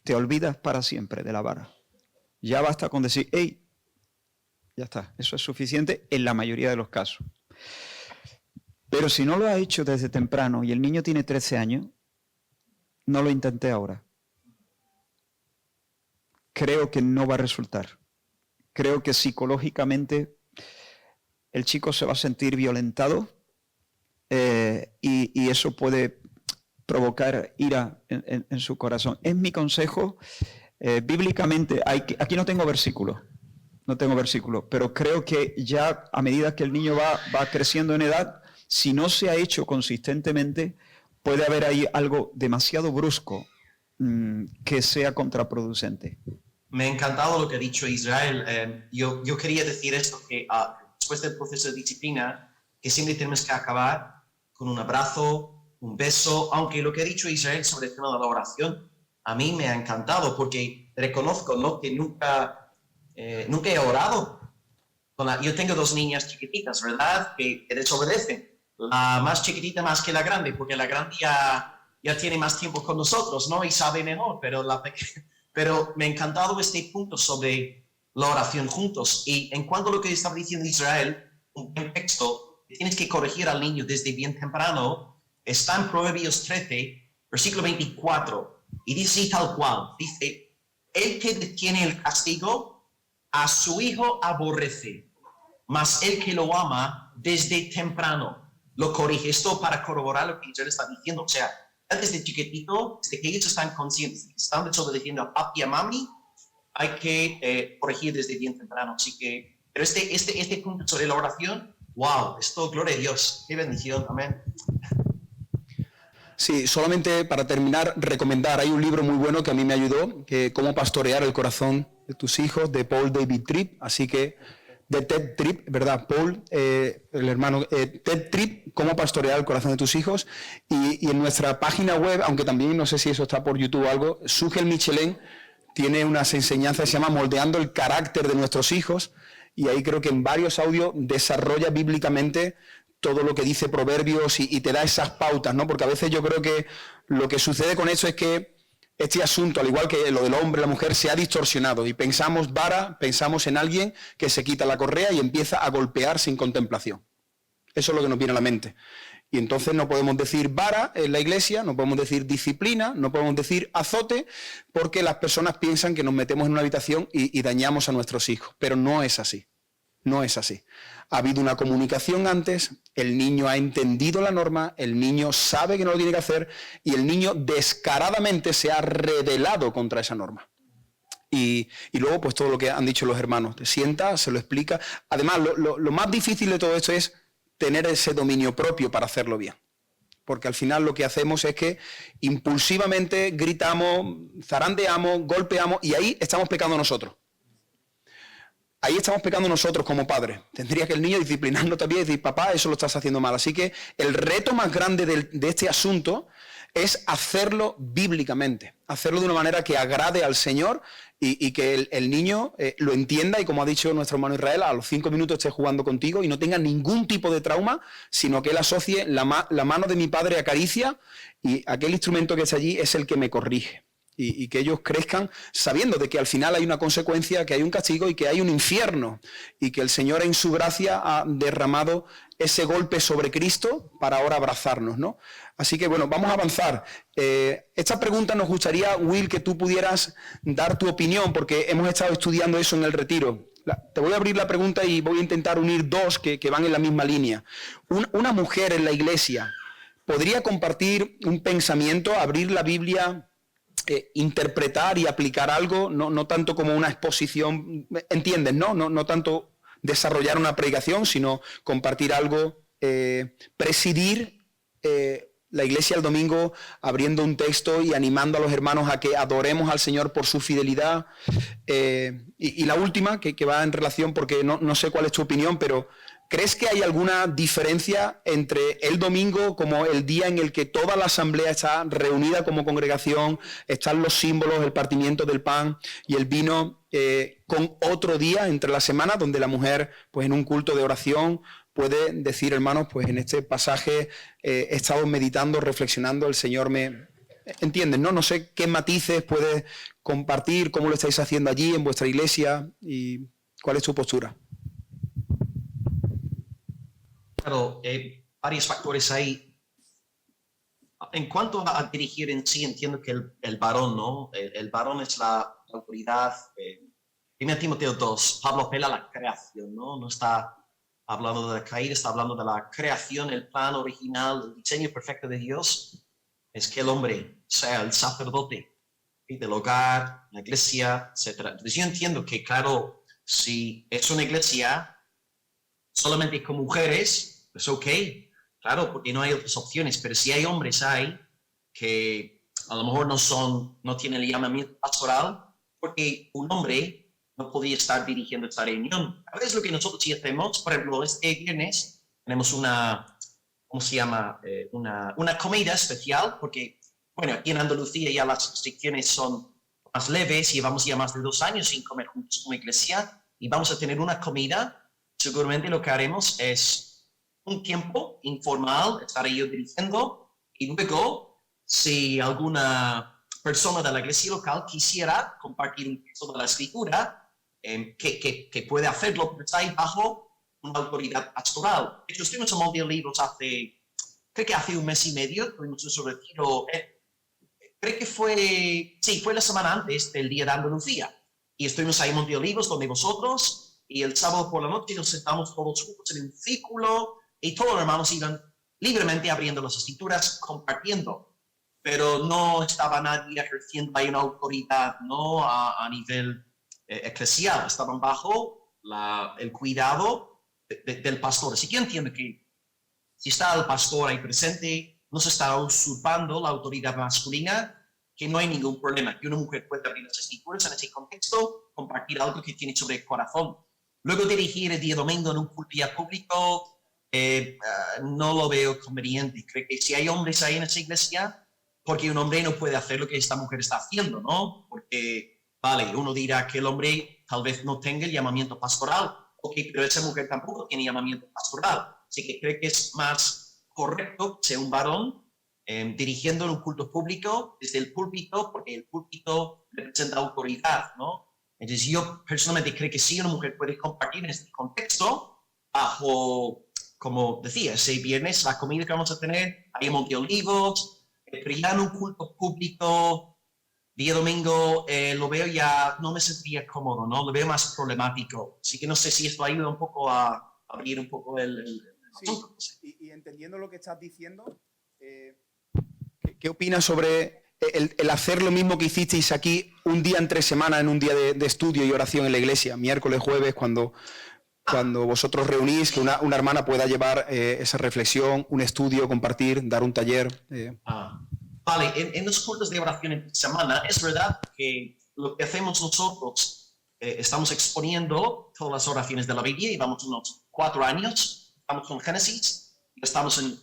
Te olvidas para siempre de la vara. Ya basta con decir, hey, ya está, eso es suficiente en la mayoría de los casos. Pero si no lo has hecho desde temprano y el niño tiene 13 años, no lo intenté ahora. Creo que no va a resultar. Creo que psicológicamente el chico se va a sentir violentado y eso puede provocar ira en su corazón. Es mi consejo. Bíblicamente, aquí no tengo versículos, pero creo que ya a medida que el niño va creciendo en edad, si no se ha hecho consistentemente, puede haber ahí algo demasiado brusco que sea contraproducente. Me ha encantado lo que ha dicho Israel. Yo quería decir esto, que después del proceso de disciplina, que siempre tenemos que acabar con un abrazo, un beso, aunque lo que ha dicho Israel sobre el tema de la oración, a mí me ha encantado porque reconozco, ¿no?, que nunca he orado. Yo tengo 2 niñas chiquititas, ¿verdad?, que desobedecen. La más chiquitita más que la grande, porque la grande ya tiene más tiempo con nosotros, ¿no?, y sabe mejor. Pero me ha encantado este punto sobre la oración juntos. Y en cuanto a lo que estaba diciendo Israel, un buen texto, tienes que corregir al niño desde bien temprano, está en Proverbios 13, versículo 24. Y dice tal cual, dice, el que detiene el castigo, a su hijo aborrece, mas el que lo ama desde temprano lo corrige. Esto para corroborar lo que Israel está diciendo. O sea, desde chiquitito, desde que ellos están conscientes, están desobedeciendo a papi y a mami, hay que corregir desde bien temprano. Así que, pero este punto sobre la oración, wow, esto, gloria a Dios, qué bendición, amén. Sí, solamente para terminar, recomendar, hay un libro muy bueno que a mí me ayudó, que Cómo pastorear el corazón de tus hijos, de Paul David Tripp, así que, de Ted Tripp, ¿verdad? Paul, el hermano, Ted Tripp, Cómo pastorear el corazón de tus hijos, y en nuestra página web, aunque también no sé si eso está por YouTube o algo, Sugel Michelén tiene unas enseñanzas que se llama Moldeando el carácter de nuestros hijos, y ahí creo que en varios audios desarrolla bíblicamente todo lo que dice Proverbios y te da esas pautas, ¿no? Porque a veces yo creo que lo que sucede con eso es que este asunto, al igual que lo del hombre, la mujer, se ha distorsionado y pensamos vara, pensamos en alguien que se quita la correa y empieza a golpear sin contemplación. Eso es lo que nos viene a la mente. Y entonces no podemos decir vara en la iglesia, no podemos decir disciplina, no podemos decir azote, porque las personas piensan que nos metemos en una habitación y dañamos a nuestros hijos. Pero no es así. No es así. Ha habido una comunicación antes, el niño ha entendido la norma, el niño sabe que no lo tiene que hacer y el niño descaradamente se ha rebelado contra esa norma. Y luego, pues todo lo que han dicho los hermanos, te sienta, se lo explica. Además, lo más difícil de todo esto es tener ese dominio propio para hacerlo bien. Porque al final lo que hacemos es que impulsivamente gritamos, zarandeamos, golpeamos y ahí estamos pecando nosotros. Ahí estamos pecando nosotros como padres. Tendría que el niño disciplinarnos también y decir, papá, eso lo estás haciendo mal. Así que el reto más grande de este asunto es hacerlo bíblicamente, hacerlo de una manera que agrade al Señor y que el niño lo entienda y, como ha dicho nuestro hermano Israel, a los 5 minutos esté jugando contigo y no tenga ningún tipo de trauma, sino que él asocie la mano de mi padre acaricia y aquel instrumento que está allí es el que me corrige. Y que ellos crezcan sabiendo de que al final hay una consecuencia, que hay un castigo y que hay un infierno y que el Señor en su gracia ha derramado ese golpe sobre Cristo para ahora abrazarnos, ¿no? Así que bueno, vamos a avanzar. Esta pregunta nos gustaría, Will, que tú pudieras dar tu opinión porque hemos estado estudiando eso en el retiro. Te voy a abrir la pregunta y voy a intentar unir dos que van en la misma línea. Una mujer en la iglesia podría compartir un pensamiento, abrir la Biblia, interpretar y aplicar algo, no tanto como una exposición, ¿entiendes? No tanto desarrollar una predicación, sino compartir algo, presidir la iglesia el domingo abriendo un texto y animando a los hermanos a que adoremos al Señor por su fidelidad. Y la última, que va en relación, porque no sé cuál es tu opinión, pero ¿crees que hay alguna diferencia entre el domingo como el día en el que toda la asamblea está reunida como congregación, están los símbolos, el partimiento del pan y el vino, con otro día entre la semana donde la mujer, pues en un culto de oración, puede decir, hermanos, pues en este pasaje he estado meditando, reflexionando, el Señor me... ¿Entienden? No sé qué matices puedes compartir, cómo lo estáis haciendo allí en vuestra iglesia y cuál es tu postura. Claro, varios factores ahí. En cuanto a dirigir en sí, entiendo que el varón, ¿no? El varón es la autoridad. 1 Timoteo 2, Pablo apela a la creación, ¿no? No está hablando de la caída, está hablando de la creación, el plan original, el diseño perfecto de Dios. Es que el hombre sea el sacerdote del hogar, la iglesia, etc. Entonces yo entiendo que, claro, si es una iglesia solamente con mujeres, pues ok, claro, porque no hay otras opciones, pero si hay hombres ahí que a lo mejor no tienen el llamamiento pastoral, porque un hombre no podía estar dirigiendo esta reunión. A veces lo que nosotros sí hacemos, por ejemplo, este viernes tenemos ¿cómo se llama? Una comida especial, porque, bueno, aquí en Andalucía ya las restricciones son más leves, llevamos ya más de 2 años sin comer juntos como iglesia, y vamos a tener una comida. Seguramente lo que haremos es un tiempo informal, estaré yo dirigiendo, y luego, si alguna persona de la iglesia local quisiera compartir un texto de la escritura, que puede hacerlo, pero está ahí bajo una autoridad pastoral. De hecho, estuvimos en Monte Olivos creo que hace 1 mes y medio, tuvimos nuestro retiro, creo que fue la semana antes del Día de Andalucía, y estuvimos ahí en Monte Olivos donde vosotros, y el sábado por la noche nos sentamos todos juntos en un círculo, y todos los hermanos iban libremente abriendo las escrituras, compartiendo, pero no estaba nadie ejerciendo ahí una autoridad, ¿no? A nivel eclesial, estaban bajo el cuidado del pastor. Así que entiendo que si está el pastor ahí presente, no se está usurpando la autoridad masculina, que no hay ningún problema, que una mujer puede abrir las escrituras en ese contexto, compartir algo que tiene sobre el corazón. Luego dirigir el día domingo en un culto público, no lo veo conveniente. Creo que si hay hombres ahí en esa iglesia, porque un hombre no puede hacer lo que esta mujer está haciendo, ¿no? Porque, vale, uno dirá que el hombre tal vez no tenga el llamamiento pastoral, ok, pero esa mujer tampoco tiene llamamiento pastoral. Así que creo que es más correcto ser un varón dirigiendo en un culto público desde el púlpito, porque el púlpito representa autoridad, ¿no? Entonces yo personalmente creo que sí, una mujer puede compartir en este contexto bajo, como decía, ese viernes la comida que vamos a tener, ahí en Monte Olivos, pero ya en un culto público, día domingo, lo veo ya, no me sentiría cómodo, ¿no? Lo veo más problemático. Así que no sé si esto ayuda un poco a abrir un poco el asunto. Sí, y entendiendo lo que estás diciendo, ¿qué opinas sobre el hacer lo mismo que hicisteis aquí un día entre semana, en un día de estudio y oración en la iglesia, miércoles, jueves, cuando vosotros reunís, que una hermana pueda llevar esa reflexión, un estudio, compartir, dar un taller? Vale, en los cultos de oración en semana, es verdad que lo que hacemos nosotros, estamos exponiendo todas las oraciones de la Biblia, llevamos unos 4 años, estamos en Génesis, estamos en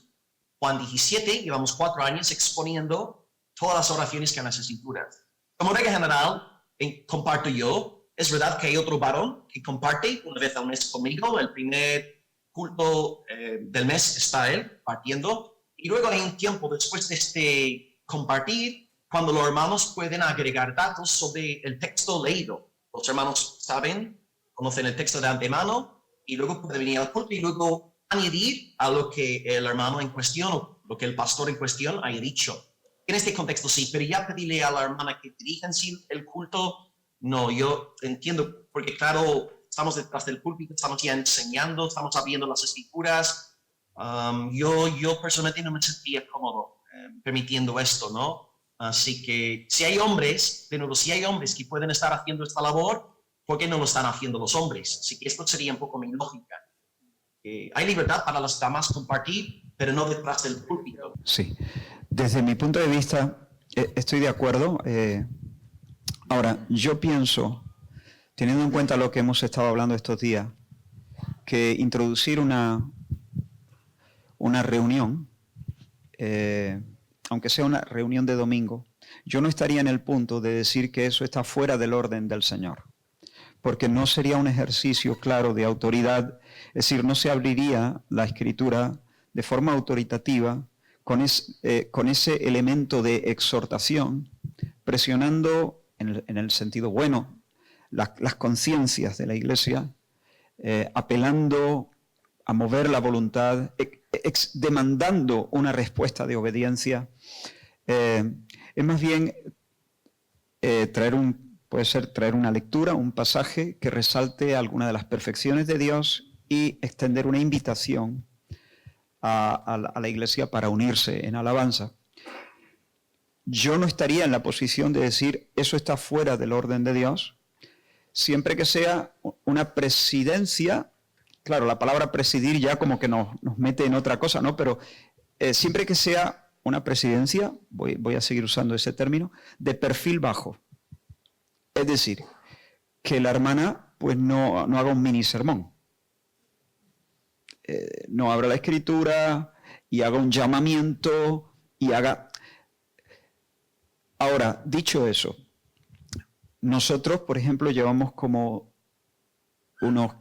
Juan 17, llevamos 4 años exponiendo todas las oraciones que hay en las escrituras. Como regla general, comparto yo. Es verdad que hay otro varón que comparte una vez al mes conmigo. El primer culto del mes está él partiendo. Y luego hay un tiempo después de este compartir, cuando los hermanos pueden agregar datos sobre el texto leído. Los hermanos saben, conocen el texto de antemano y luego pueden venir al culto y luego añadir a lo que el hermano en cuestión o lo que el pastor en cuestión haya dicho. En este contexto sí, pero ya pedirle a la hermana que dirija en sí el culto, no, yo entiendo, porque claro, estamos detrás del púlpito, estamos ya enseñando, estamos abriendo las escrituras. Yo personalmente no me sentía cómodo permitiendo esto, ¿no? Así que si hay hombres, de nuevo, si hay hombres que pueden estar haciendo esta labor, ¿por qué no lo están haciendo los hombres? Así que esto sería un poco mi lógica. Hay libertad para las damas compartir, pero no detrás del púlpito. Sí, desde mi punto de vista estoy de acuerdo. Ahora, yo pienso, teniendo en cuenta lo que hemos estado hablando estos días, que introducir una reunión, aunque sea una reunión de domingo, yo no estaría en el punto de decir que eso está fuera del orden del Señor, porque no sería un ejercicio claro de autoridad, es decir, no se abriría la Escritura de forma autoritativa con ese elemento de exhortación, presionando en el sentido bueno las conciencias de la Iglesia, apelando a mover la voluntad, demandando una respuesta de obediencia. Es más bien puede ser traer una lectura, un pasaje que resalte alguna de las perfecciones de Dios y extender una invitación a la Iglesia para unirse en alabanza. Yo no estaría en la posición de decir eso está fuera del orden de Dios, siempre que sea una presidencia. Claro, la palabra presidir ya como que nos mete en otra cosa, ¿no? Pero siempre que sea una presidencia, voy a seguir usando ese término, de perfil bajo. Es decir, que la hermana pues no haga un mini sermón. No abra la Escritura y haga un llamamiento y haga... Ahora, dicho eso, nosotros, por ejemplo, llevamos como unos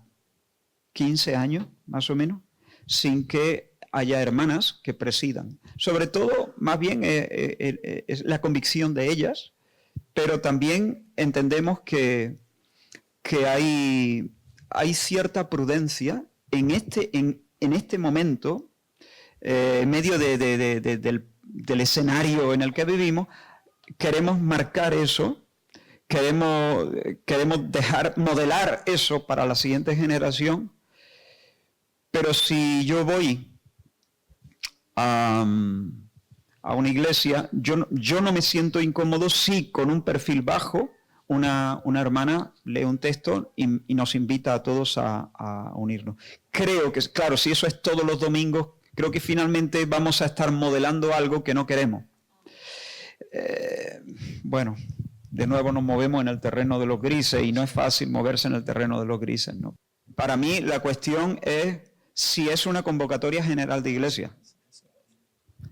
15 años, más o menos, sin que haya hermanas que presidan. Sobre todo, más bien, es la convicción de ellas, pero también entendemos que hay cierta prudencia en este momento, en medio del escenario en el que vivimos. Queremos marcar eso, queremos modelar eso para la siguiente generación, pero si yo voy a una iglesia, yo no me siento incómodo si con un perfil bajo una hermana lee un texto y nos invita a todos a unirnos. Creo que, claro, si eso es todos los domingos, creo que finalmente vamos a estar modelando algo que no queremos. Bueno, de nuevo nos movemos en el terreno de los grises y no es fácil moverse en el terreno de los grises, ¿no? Para mí la cuestión es si es una convocatoria general de iglesia.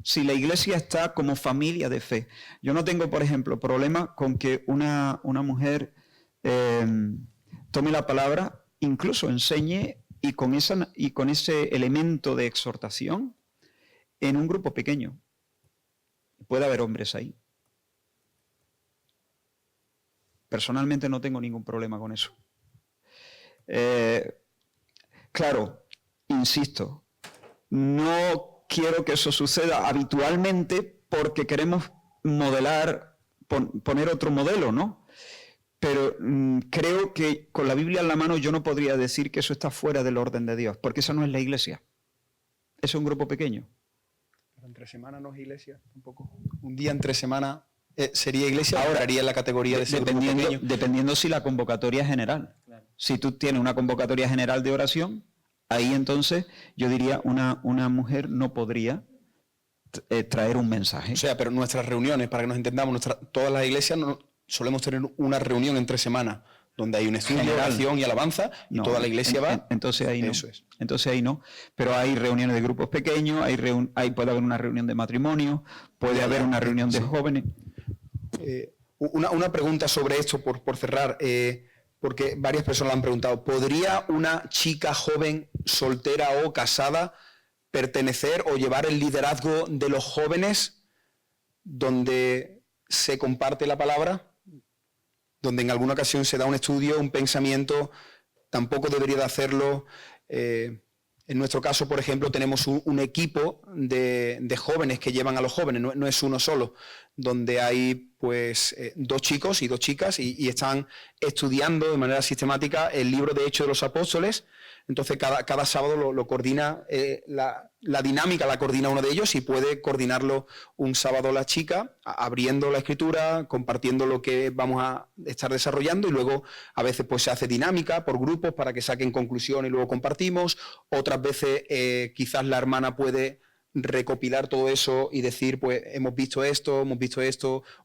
Si la iglesia está como familia de fe. Yo no tengo, por ejemplo, problema con que una mujer tome la palabra, incluso enseñe y con ese elemento de exhortación en un grupo pequeño. Puede haber hombres ahí. Personalmente no tengo ningún problema con eso. Claro, insisto, no quiero que eso suceda habitualmente porque queremos modelar, poner otro modelo, ¿no? Pero creo que con la Biblia en la mano yo no podría decir que eso está fuera del orden de Dios, porque esa no es la iglesia. Es un grupo pequeño. Pero entre semana no es iglesia tampoco. Un día entre semana sería iglesia, ahora entraría en la categoría de ese grupo pequeño. Dependiendo si la convocatoria es general. Claro. Si tú tienes una convocatoria general de oración, ahí entonces yo diría una mujer no podría traer un mensaje. O sea, pero nuestras reuniones, para que nos entendamos, todas las iglesias solemos tener una reunión entre semana donde hay un estudio, general, oración y alabanza y no, toda la iglesia va. Entonces ahí no. Eso es. Entonces ahí no. Pero hay reuniones de grupos pequeños, puede haber una reunión de matrimonio, puede haber una reunión de jóvenes. Una pregunta sobre esto, por cerrar, porque varias personas han preguntado, ¿podría una chica joven, soltera o casada, pertenecer o llevar el liderazgo de los jóvenes donde se comparte la palabra? Donde en alguna ocasión se da un estudio, un pensamiento, tampoco debería de hacerlo. En nuestro caso, por ejemplo, tenemos un equipo de jóvenes que llevan a los jóvenes, no es uno solo, donde hay pues 2 chicos y 2 chicas y están estudiando de manera sistemática el libro de Hechos de los Apóstoles. Entonces cada sábado lo coordina, la dinámica la coordina uno de ellos y puede coordinarlo un sábado la chica, abriendo la escritura, compartiendo lo que vamos a estar desarrollando y luego a veces pues se hace dinámica por grupos para que saquen conclusión y luego compartimos. Otras veces quizás la hermana puede recopilar todo eso y decir, pues hemos visto esto,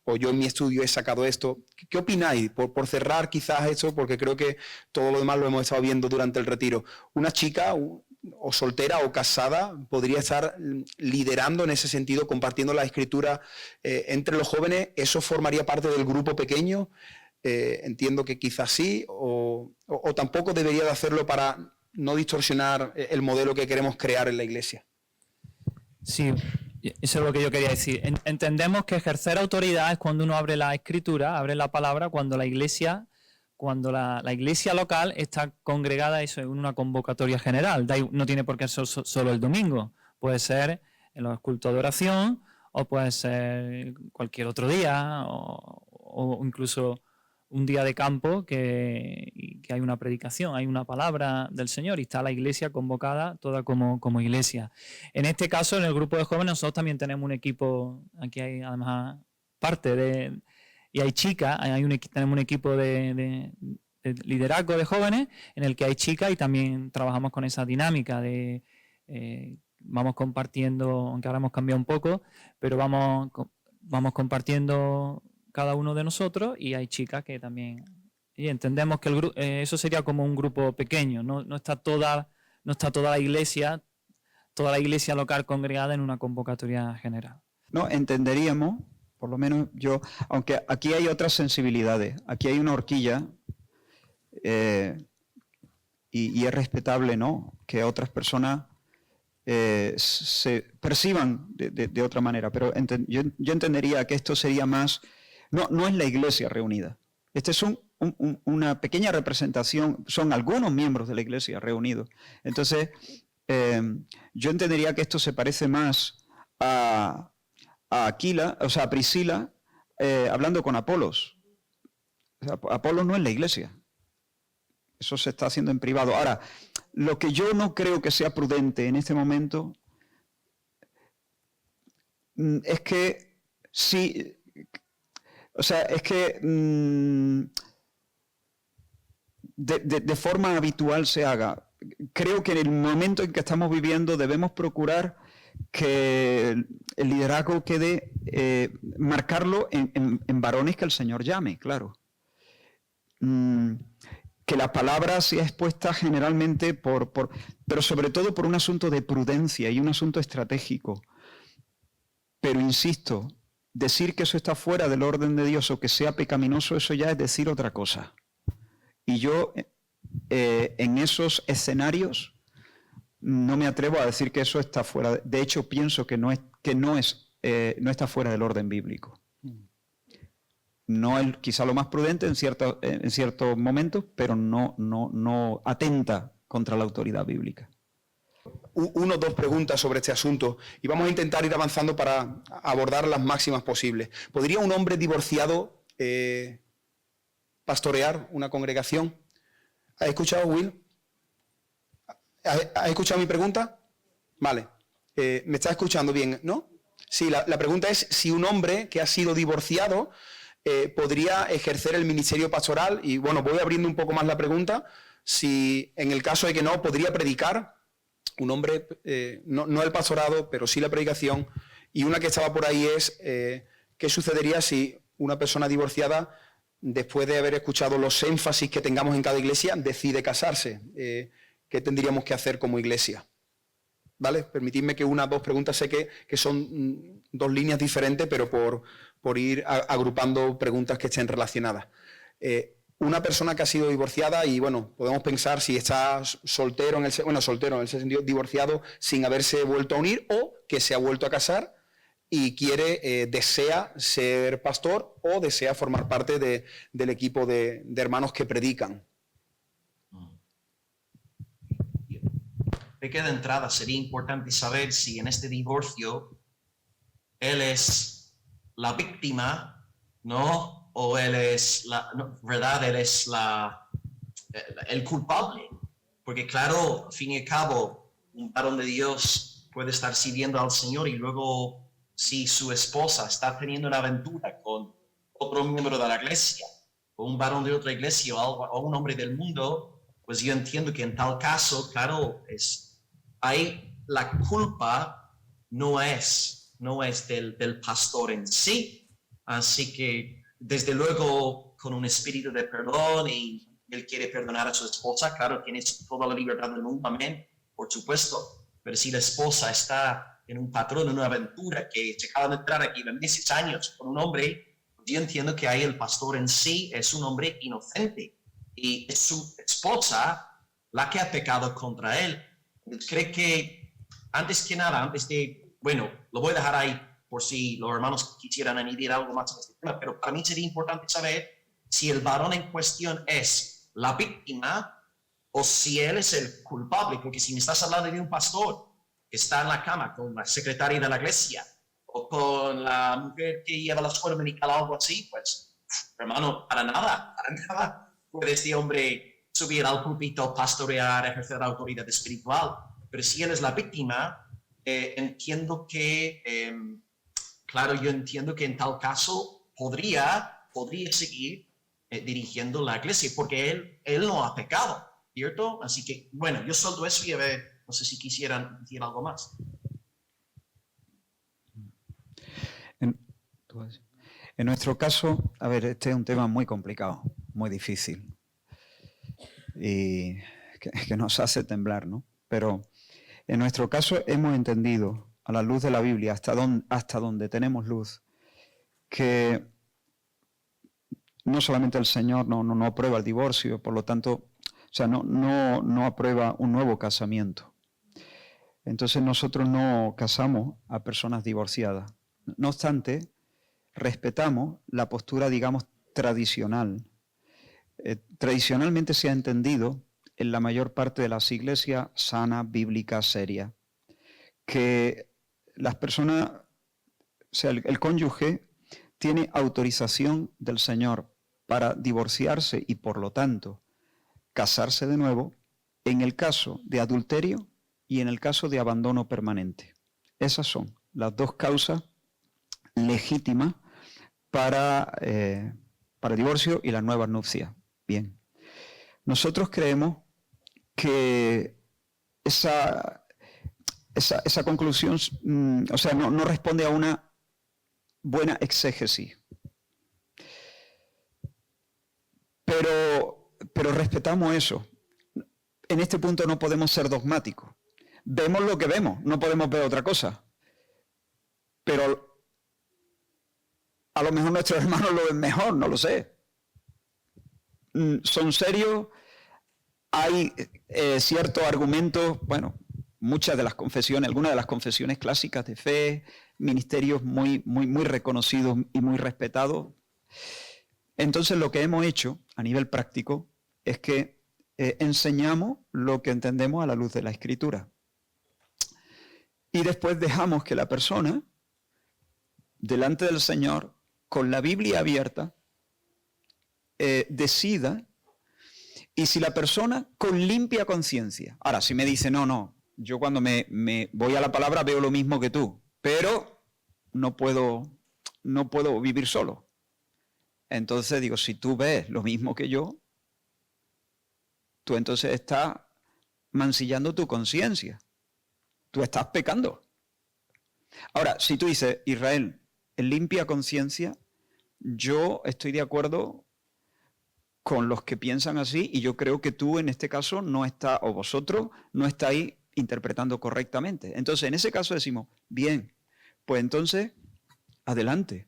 o yo en mi estudio he sacado esto. ¿Qué opináis? Por cerrar quizás esto, porque creo que todo lo demás lo hemos estado viendo durante el retiro. Una chica o soltera o casada podría estar liderando en ese sentido, compartiendo la escritura entre los jóvenes. ¿Eso formaría parte del grupo pequeño? Entiendo que quizás sí, o tampoco debería de hacerlo para no distorsionar el modelo que queremos crear en la iglesia. Sí, eso es lo que yo quería decir. Entendemos que ejercer autoridad es cuando uno abre la escritura, abre la palabra, cuando la iglesia local está congregada eso, en una convocatoria general. No tiene por qué ser solo el domingo. Puede ser en los cultos de oración o puede ser cualquier otro día o incluso un día de campo que hay una predicación, hay una palabra del Señor y está la iglesia convocada toda como iglesia. En este caso, en el grupo de jóvenes, nosotros también tenemos un equipo, aquí hay además y hay chicas, tenemos un equipo de liderazgo de jóvenes en el que hay chicas y también trabajamos con esa dinámica de vamos compartiendo, aunque ahora hemos cambiado un poco, pero vamos compartiendo cada uno de nosotros y hay chicas que también... Y entendemos que eso sería como un grupo pequeño, no está toda la iglesia local congregada en una convocatoria general. No, entenderíamos, por lo menos yo, aunque aquí hay otras sensibilidades, aquí hay una horquilla y es respetable, ¿no?, que otras personas se perciban de otra manera, pero yo entendería que esto sería más... No es la iglesia reunida. Este es una pequeña representación, son algunos miembros de la iglesia reunidos. Entonces, yo entendería que esto se parece más a Aquila, o sea, a Priscila, hablando con Apolos. O sea, Apolos no es la iglesia. Eso se está haciendo en privado. Ahora, lo que yo no creo que sea prudente en este momento es que si... O sea, es que de forma habitual se haga. Creo que en el momento en que estamos viviendo debemos procurar que el liderazgo quede, marcarlo en varones que el Señor llame, claro. Que la palabra sea expuesta generalmente pero sobre todo por un asunto de prudencia y un asunto estratégico. Pero insisto, decir que eso está fuera del orden de Dios o que sea pecaminoso, eso ya es decir otra cosa. Y yo en esos escenarios no me atrevo a decir que eso está fuera. De hecho, pienso que no está fuera del orden bíblico. No es quizá lo más prudente en ciertos momentos, pero no atenta contra la autoridad bíblica. Una o dos preguntas sobre este asunto y vamos a intentar ir avanzando para abordar las máximas posibles. ¿Podría un hombre divorciado pastorear una congregación? ¿Has escuchado, Will? ¿Has escuchado mi pregunta? Vale. ¿Me estás escuchando bien, no? Sí, la pregunta es si un hombre que ha sido divorciado podría ejercer el ministerio pastoral. Y bueno, voy abriendo un poco más la pregunta. Si en el caso de que no, podría predicar un hombre, no el pastorado, pero sí la predicación. Y una que estaba por ahí es, ¿qué sucedería si una persona divorciada, después de haber escuchado los énfasis que tengamos en cada iglesia, decide casarse? ¿Qué tendríamos que hacer como iglesia? ¿Vale? Permitidme que una o dos preguntas, sé que son dos líneas diferentes, pero por ir agrupando preguntas que estén relacionadas. Una persona que ha sido divorciada y, bueno, podemos pensar si está soltero, en el sentido divorciado sin haberse vuelto a unir o que se ha vuelto a casar y desea ser pastor o desea formar parte del equipo de hermanos que predican. Creo que de entrada sería importante saber si en este divorcio él es la víctima, ¿no? O él es él es el culpable. Porque claro, al fin y al cabo, un varón de Dios puede estar sirviendo al Señor y luego si su esposa está teniendo una aventura con otro miembro de la iglesia, o un varón de otra iglesia, o un hombre del mundo, pues yo entiendo que en tal caso, claro, ahí la culpa no es del pastor en sí. Así que, desde luego, con un espíritu de perdón y él quiere perdonar a su esposa, claro, tienes toda la libertad del mundo, amén, por supuesto. Pero si la esposa está en un patrón, en una aventura que se acaba de entrar aquí de meses, años con un hombre, yo entiendo que ahí el pastor en sí es un hombre inocente y es su esposa la que ha pecado contra él. Creo que antes que nada, bueno, lo voy a dejar ahí por si los hermanos quisieran añadir algo más a este tema, pero para mí sería importante saber si el varón en cuestión es la víctima o si él es el culpable, porque si me estás hablando de un pastor que está en la cama con la secretaria de la iglesia o con la mujer que lleva la escuela dominical o algo así, pues, hermano, para nada puede este hombre subir al púlpito, pastorear, ejercer la autoridad espiritual. Pero si él es la víctima, entiendo que, claro, yo entiendo que en tal caso podría seguir dirigiendo la iglesia, porque él no ha pecado, ¿cierto? Así que, bueno, yo suelto eso y a ver, no sé si quisieran decir algo más. En nuestro caso, a ver, este es un tema muy complicado, muy difícil. Y que nos hace temblar, ¿no? Pero en nuestro caso hemos entendido, a la luz de la Biblia, hasta donde tenemos luz, que no solamente el Señor no aprueba el divorcio, por lo tanto, o sea, no aprueba un nuevo casamiento. Entonces nosotros no casamos a personas divorciadas. No obstante, respetamos la postura, digamos, tradicional. Tradicionalmente se ha entendido en la mayor parte de las iglesias sana, bíblica, seria, que las personas, o sea, el cónyuge tiene autorización del Señor para divorciarse y por lo tanto casarse de nuevo en el caso de adulterio y en el caso de abandono permanente. Esas son las dos causas legítimas para el divorcio y las nuevas nupcias. Bien. Nosotros creemos que esa conclusión, o sea, no responde a una buena exégesis. Pero respetamos eso. En este punto no podemos ser dogmáticos. Vemos lo que vemos, no podemos ver otra cosa. Pero a lo mejor nuestros hermanos lo ven mejor, no lo sé. Son serios, hay ciertos argumentos, bueno, muchas de las confesiones, algunas de las confesiones clásicas de fe, ministerios muy reconocidos y muy respetados. Entonces lo que hemos hecho a nivel práctico es que enseñamos lo que entendemos a la luz de la Escritura. Y después dejamos que la persona, delante del Señor, con la Biblia abierta, decida. Y si la persona con limpia conciencia, ahora si me dice, no, yo cuando me voy a la palabra veo lo mismo que tú, pero no puedo vivir solo. Entonces digo, si tú ves lo mismo que yo, tú entonces estás mancillando tu conciencia. Tú estás pecando. Ahora, si tú dices, Israel, en limpia conciencia, yo estoy de acuerdo con los que piensan así y yo creo que tú en este caso no estás, o vosotros no estáis interpretando correctamente. Entonces, en ese caso decimos, bien, pues entonces, adelante.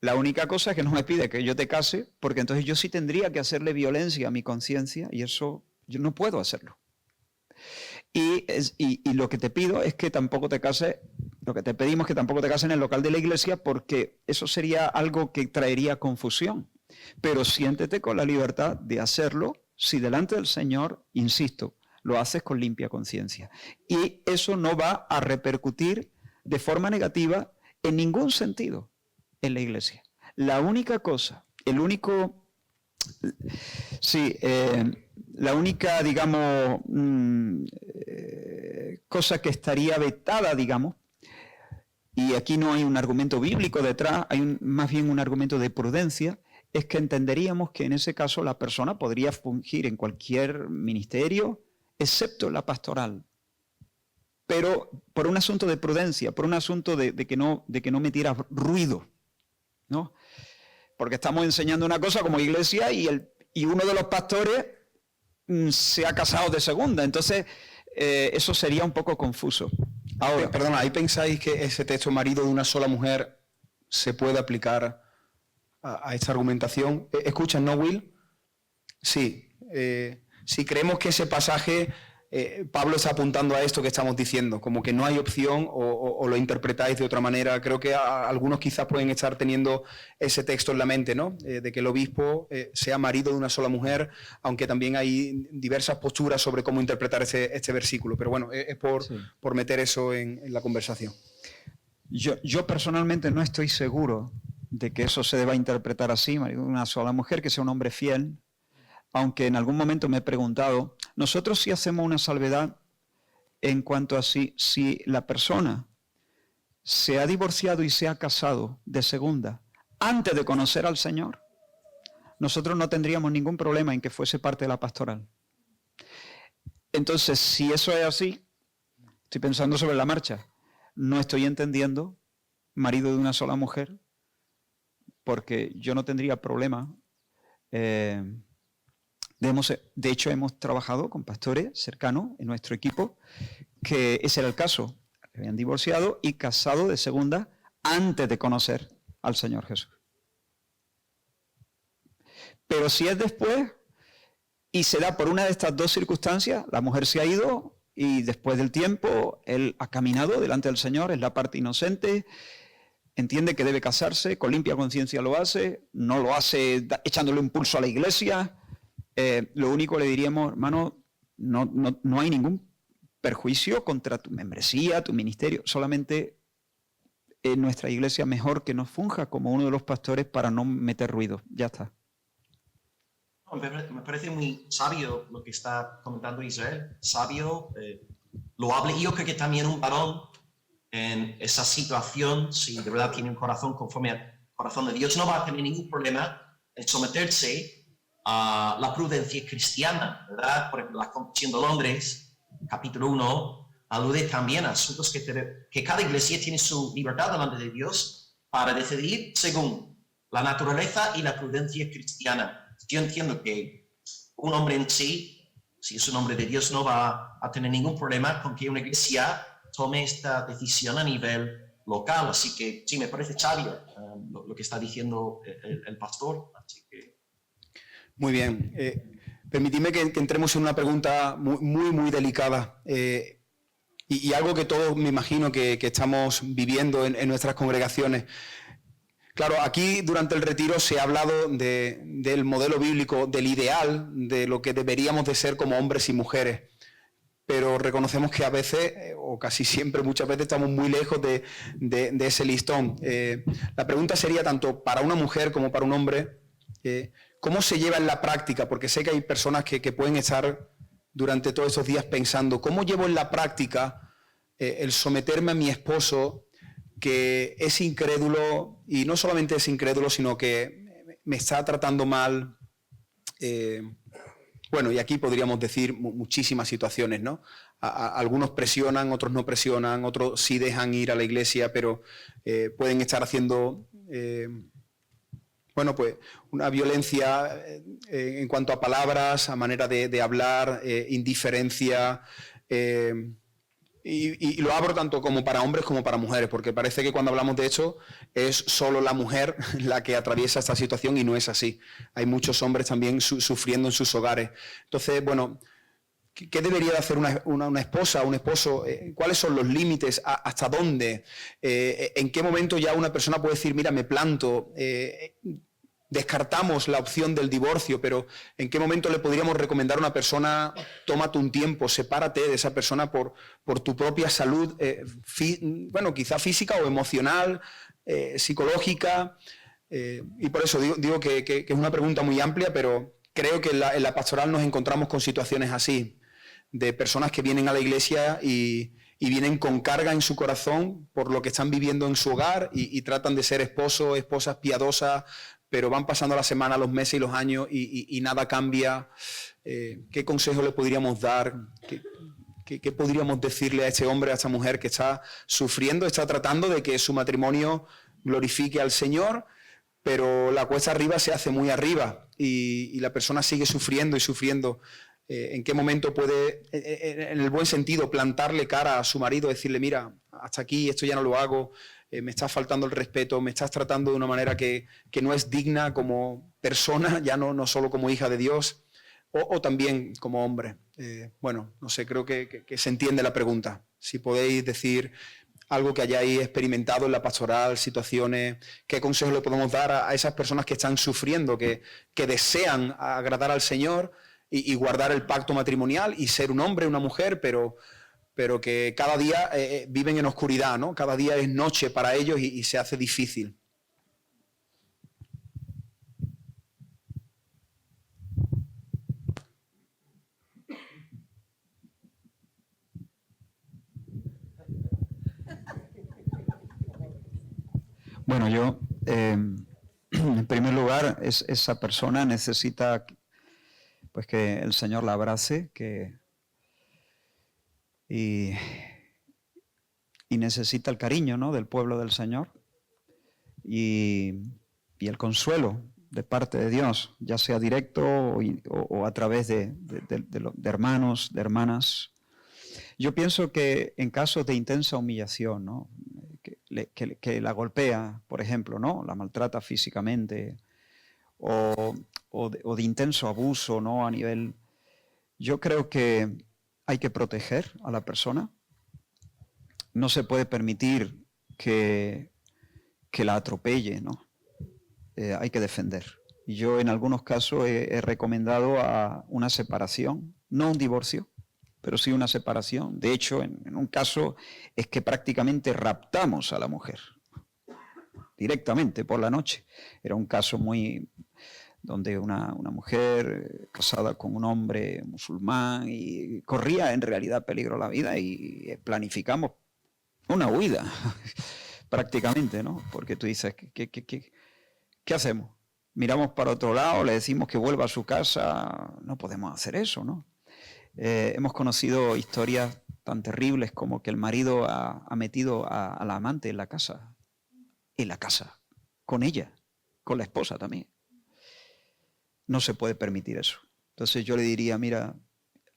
La única cosa es que no me pide que yo te case, porque entonces yo sí tendría que hacerle violencia a mi conciencia y eso yo no puedo hacerlo. Y lo que te pido es que tampoco te cases, lo que te pedimos es que tampoco te cases en el local de la iglesia, porque eso sería algo que traería confusión. Pero siéntete con la libertad de hacerlo si delante del Señor, insisto, lo haces con limpia conciencia. Y eso no va a repercutir de forma negativa en ningún sentido en la iglesia. La única cosa, la única, digamos, cosa que estaría vetada, digamos, y aquí no hay un argumento bíblico detrás, hay más bien un argumento de prudencia, es que entenderíamos que en ese caso la persona podría fungir en cualquier ministerio, excepto la pastoral. Pero por un asunto de prudencia, por un asunto de que no metiera ruido, ¿no? Porque estamos enseñando una cosa como iglesia y uno de los pastores se ha casado de segunda. Entonces, eso sería un poco confuso. Ahora, perdona, ¿ahí pensáis que ese texto marido de una sola mujer se puede aplicar a esta argumentación? ¿Escuchan, no, Will? Sí. Si creemos que ese pasaje, Pablo está apuntando a esto que estamos diciendo, como que no hay opción o lo interpretáis de otra manera. Creo que algunos quizás pueden estar teniendo ese texto en la mente, ¿no? De que el obispo sea marido de una sola mujer, aunque también hay diversas posturas sobre cómo interpretar este versículo. Pero bueno, es por meter eso en la conversación. Yo personalmente no estoy seguro de que eso se deba interpretar así, marido de una sola mujer, que sea un hombre fiel. Aunque en algún momento me he preguntado, nosotros sí hacemos una salvedad en cuanto a si la persona se ha divorciado y se ha casado de segunda antes de conocer al Señor, nosotros no tendríamos ningún problema en que fuese parte de la pastoral. Entonces, si eso es así, estoy pensando sobre la marcha, no estoy entendiendo marido de una sola mujer, porque yo no tendría problema. De hecho, hemos trabajado con pastores cercanos en nuestro equipo, que ese era el caso. Habían divorciado y casado de segunda antes de conocer al Señor Jesús. Pero si es después y se da por una de estas dos circunstancias, la mujer se ha ido y después del tiempo él ha caminado delante del Señor, es la parte inocente, entiende que debe casarse, con limpia conciencia lo hace, no lo hace echándole un pulso a la iglesia. Lo único le diríamos, hermano, no hay ningún perjuicio contra tu membresía, tu ministerio, solamente en nuestra iglesia mejor que nos funja como uno de los pastores para no meter ruido. Ya está. Me parece muy sabio lo que está comentando Israel, sabio, loable. Y yo creo que también un varón en esa situación, si de verdad tiene un corazón conforme corazón de Dios no va a tener ningún problema en someterse a la prudencia cristiana, ¿verdad? Por ejemplo, la Confesión de Londres, capítulo 1, alude también a asuntos que cada iglesia tiene su libertad delante de Dios para decidir según la naturaleza y la prudencia cristiana. Yo entiendo que un hombre en sí, si es un hombre de Dios, no va a tener ningún problema con que una iglesia tome esta decisión a nivel local. Así que sí, me parece sabio lo que está diciendo el pastor. Así que... Muy bien. Permitidme que entremos en una pregunta muy delicada y algo que todos me imagino que estamos viviendo en nuestras congregaciones. Claro, aquí durante el retiro se ha hablado del modelo bíblico, del ideal, de lo que deberíamos de ser como hombres y mujeres, pero reconocemos que a veces, o casi siempre, muchas veces estamos muy lejos de ese listón. La pregunta sería tanto para una mujer como para un hombre, ¿cómo se lleva en la práctica? Porque sé que hay personas que pueden estar durante todos estos días pensando, ¿cómo llevo en la práctica el someterme a mi esposo que es incrédulo, y no solamente es incrédulo, sino que me está tratando mal? Bueno, y aquí podríamos decir muchísimas situaciones, ¿no? Algunos presionan, otros no presionan, otros sí dejan ir a la iglesia, pero pueden estar haciendo, bueno, pues una violencia en cuanto a palabras, a manera de hablar, indiferencia. Y lo abro tanto como para hombres como para mujeres, porque parece que cuando hablamos de esto es solo la mujer la que atraviesa esta situación y no es así. Hay muchos hombres también sufriendo en sus hogares. Entonces, bueno, ¿qué debería de hacer una esposa, un esposo? ¿Cuáles son los límites? ¿Hasta dónde? ¿En qué momento ya una persona puede decir, mira, me planto? Descartamos la opción del divorcio, pero ¿en qué momento le podríamos recomendar a una persona, tómate un tiempo, sepárate de esa persona por tu propia salud, bueno, quizá física o emocional, psicológica? Y por eso digo que es una pregunta muy amplia, pero creo que en la pastoral nos encontramos con situaciones así, de personas que vienen a la iglesia y vienen con carga en su corazón por lo que están viviendo en su hogar y tratan de ser esposos, esposas piadosas, pero van pasando la semana, los meses y los años y nada cambia. ¿Qué consejo le podríamos dar? ¿Qué podríamos decirle a este hombre, a esta mujer que está sufriendo, está tratando de que su matrimonio glorifique al Señor, pero la cuesta arriba se hace muy arriba y la persona sigue sufriendo y sufriendo? ¿En qué momento puede, en el buen sentido, plantarle cara a su marido, decirle, mira, hasta aquí, esto ya no lo hago, me estás faltando el respeto, me estás tratando de una manera que no es digna como persona, ya no solo como hija de Dios, o también como hombre? Bueno, no sé, creo que se entiende la pregunta. Si podéis decir algo que hayáis experimentado en la pastoral, situaciones, ¿qué consejo le podemos dar a esas personas que están sufriendo, que desean agradar al Señor y guardar el pacto matrimonial y ser un hombre, una mujer, pero que cada día viven en oscuridad, ¿no? Cada día es noche para ellos y se hace difícil? Bueno, yo, en primer lugar, esa persona necesita pues que el Señor la abrace, y necesita el cariño, ¿no?, del pueblo del Señor y el consuelo de parte de Dios, ya sea directo o a través de hermanos, de hermanas. Yo pienso que en casos de intensa humillación, ¿no?, que la golpea, por ejemplo, ¿no?, la maltrata físicamente, o de intenso abuso, ¿no?, a nivel... Yo creo que hay que proteger a la persona. No se puede permitir que la atropelle, ¿no? Hay que defender. Y yo en algunos casos he recomendado a una separación, no un divorcio, pero sí una separación. De hecho, en un caso es que prácticamente raptamos a la mujer, directamente por la noche. Era un caso muy... donde una mujer casada con un hombre musulmán y corría en realidad peligro la vida y planificamos una huida prácticamente, ¿no? Porque tú dices, ¿qué hacemos? Miramos para otro lado, le decimos que vuelva a su casa. No podemos hacer eso, ¿no? Hemos conocido historias tan terribles como que el marido ha metido a la amante en la casa, con ella, con la esposa también. No se puede permitir eso. Entonces yo le diría, mira,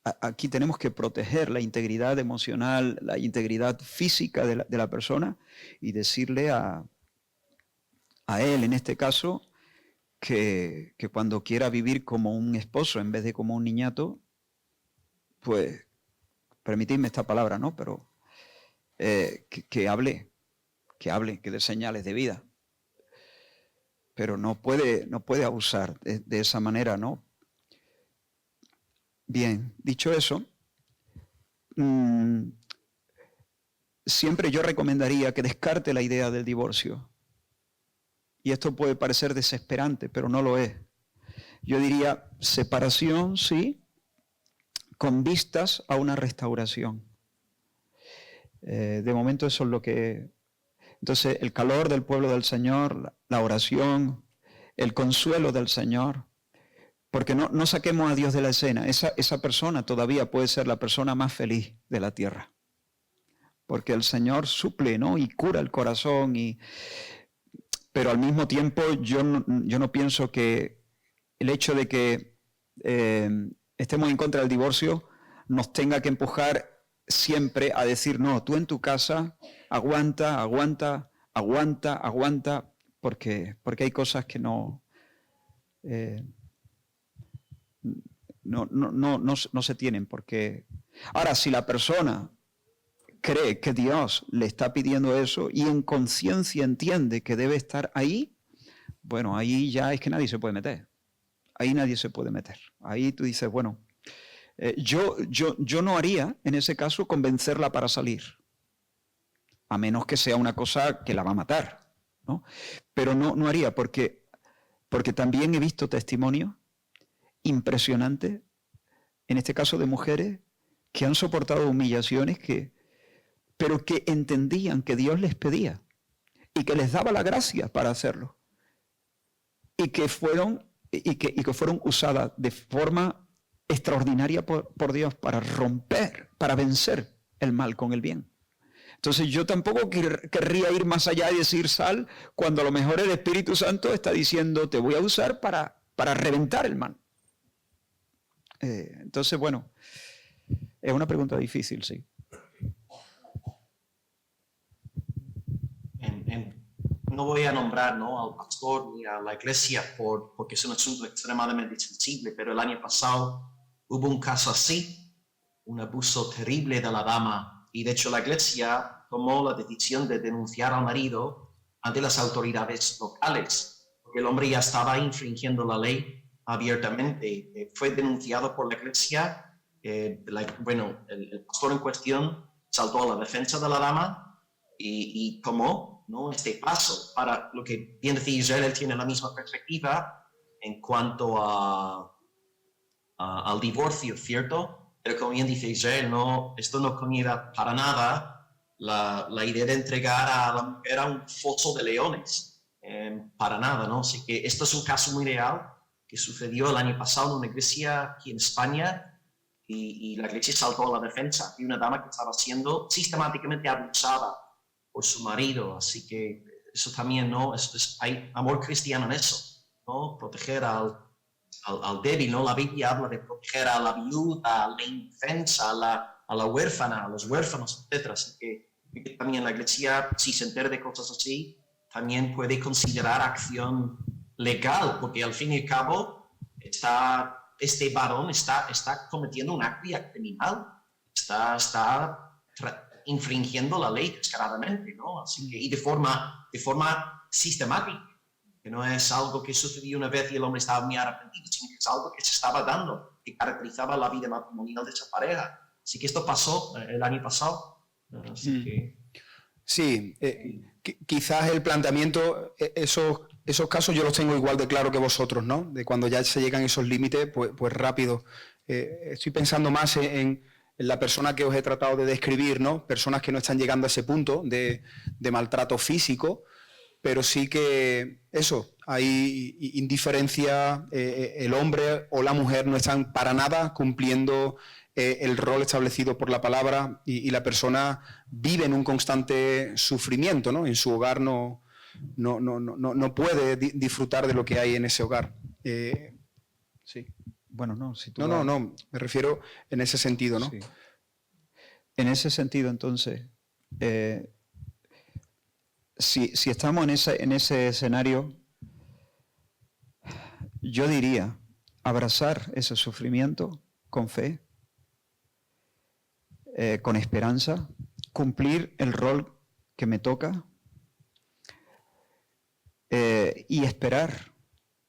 aquí tenemos que proteger la integridad emocional, la integridad física de la persona y decirle a él, en este caso, que cuando quiera vivir como un esposo en vez de como un niñato, pues, permitidme esta palabra, ¿no? Pero que hable, que dé señales de vida. Pero no puede abusar de esa manera, ¿no? Bien, dicho eso, siempre yo recomendaría que descarte la idea del divorcio. Y esto puede parecer desesperante, pero no lo es. Yo diría separación, sí, con vistas a una restauración. De momento eso es lo que... Entonces, el calor del pueblo del Señor, la oración, el consuelo del Señor, porque no saquemos a Dios de la escena. Esa persona todavía puede ser la persona más feliz de la tierra, porque el Señor suple, ¿no? Y cura el corazón, pero al mismo tiempo yo no pienso que el hecho de que estemos en contra del divorcio nos tenga que empujar siempre a decir, no, tú en tu casa aguanta, porque hay cosas que no se tienen. Porque ahora, si la persona cree que Dios le está pidiendo eso y en conciencia entiende que debe estar ahí, bueno, ahí ya es que nadie se puede meter. Ahí nadie se puede meter. Ahí tú dices, bueno, yo no haría, en ese caso, convencerla para salir. A menos que sea una cosa que la va a matar, ¿no? Pero no haría, porque también he visto testimonios impresionantes, en este caso de mujeres, que han soportado humillaciones, pero que entendían que Dios les pedía y que les daba la gracia para hacerlo. Y que fueron usadas de forma extraordinaria por Dios para romper, para vencer el mal con el bien. Entonces yo tampoco querría ir más allá y decir sal, cuando a lo mejor el Espíritu Santo está diciendo te voy a usar para reventar el mal. Entonces, bueno, es una pregunta difícil, sí. No voy a nombrar, ¿no?, al pastor ni a la iglesia porque es un asunto extremadamente sensible, pero el año pasado hubo un caso así, un abuso terrible de la dama, y de hecho la iglesia tomó la decisión de denunciar al marido ante las autoridades locales, porque el hombre ya estaba infringiendo la ley abiertamente. Fue denunciado por la iglesia, el pastor en cuestión saltó a la defensa de la dama y tomó, ¿no?, este paso. Para lo que bien decía Israel, él tiene la misma perspectiva en cuanto al divorcio, ¿cierto? Pero como bien dice Israel, esto no conlleva para nada la idea de entregar a la mujer a un foso de leones, para nada, ¿no? Así que esto es un caso muy real que sucedió el año pasado en una iglesia aquí en España y la iglesia saltó a la defensa de una dama que estaba siendo sistemáticamente abusada por su marido. Así que eso también, ¿no? Hay amor cristiano en eso, ¿no? Proteger al débil, ¿no? La Biblia habla de proteger a la viuda, a la indefensa, a la huérfana, a los huérfanos, etc. Así que también la iglesia, si se entera de cosas así, también puede considerar acción legal, porque al fin y al cabo este varón está cometiendo un acto criminal, está infringiendo la ley descaradamente, ¿no? Así que, y de forma sistemática, que no es algo que sucedió una vez y el hombre estaba muy arrepentido, sino que es algo que se estaba dando, que caracterizaba la vida matrimonial de esa pareja. Así que esto pasó el año pasado. Así que... Sí, quizás el planteamiento, esos casos yo los tengo igual de claro que vosotros, ¿no? De cuando ya se llegan esos límites, pues rápido. Estoy pensando más en la persona que os he tratado de describir, ¿no? Personas que no están llegando a ese punto de maltrato físico, pero sí que eso, hay indiferencia, el hombre o la mujer no están para nada cumpliendo el rol establecido por la palabra y la persona vive en un constante sufrimiento, ¿no? En su hogar no puede disfrutar de lo que hay en ese hogar. Sí. Bueno, no, si tú No, me refiero en ese sentido, ¿no? Sí. En ese sentido, entonces, si estamos en ese escenario, yo diría abrazar ese sufrimiento con fe, con esperanza, cumplir el rol que me toca y esperar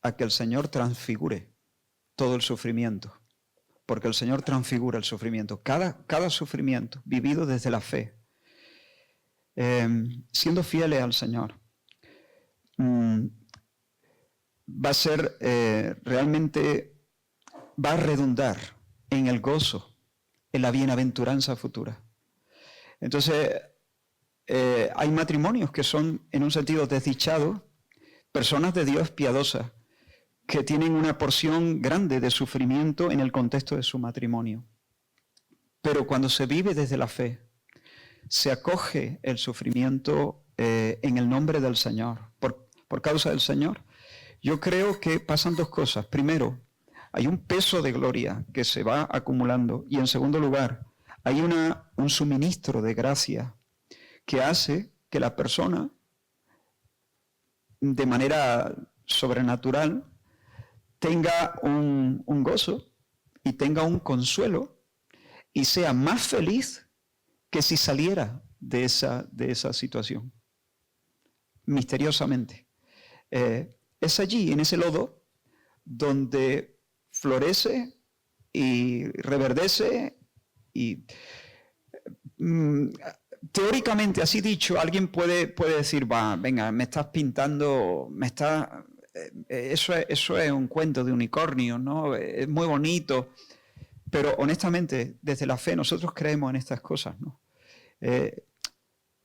a que el Señor transfigure todo el sufrimiento, porque el Señor transfigura el sufrimiento, cada sufrimiento vivido desde la fe, siendo fieles al Señor. Va a ser realmente, va a redundar en el gozo, en la bienaventuranza futura. Entonces, hay matrimonios que son, en un sentido, desdichados, personas de Dios piadosas, que tienen una porción grande de sufrimiento en el contexto de su matrimonio. Pero cuando se vive desde la fe, se acoge el sufrimiento en el nombre del Señor, por causa del Señor. Yo creo que pasan dos cosas. Primero, hay un peso de gloria que se va acumulando. Y en segundo lugar, hay un suministro de gracia que hace que la persona, de manera sobrenatural, tenga un gozo y tenga un consuelo y sea más feliz que si saliera de esa situación, misteriosamente. Es allí, en ese lodo, donde florece y reverdece y teóricamente, así dicho, alguien puede decir, venga, me estás pintando, eso es un cuento de unicornio, ¿no? Es muy bonito, pero honestamente, desde la fe nosotros creemos en estas cosas, ¿no?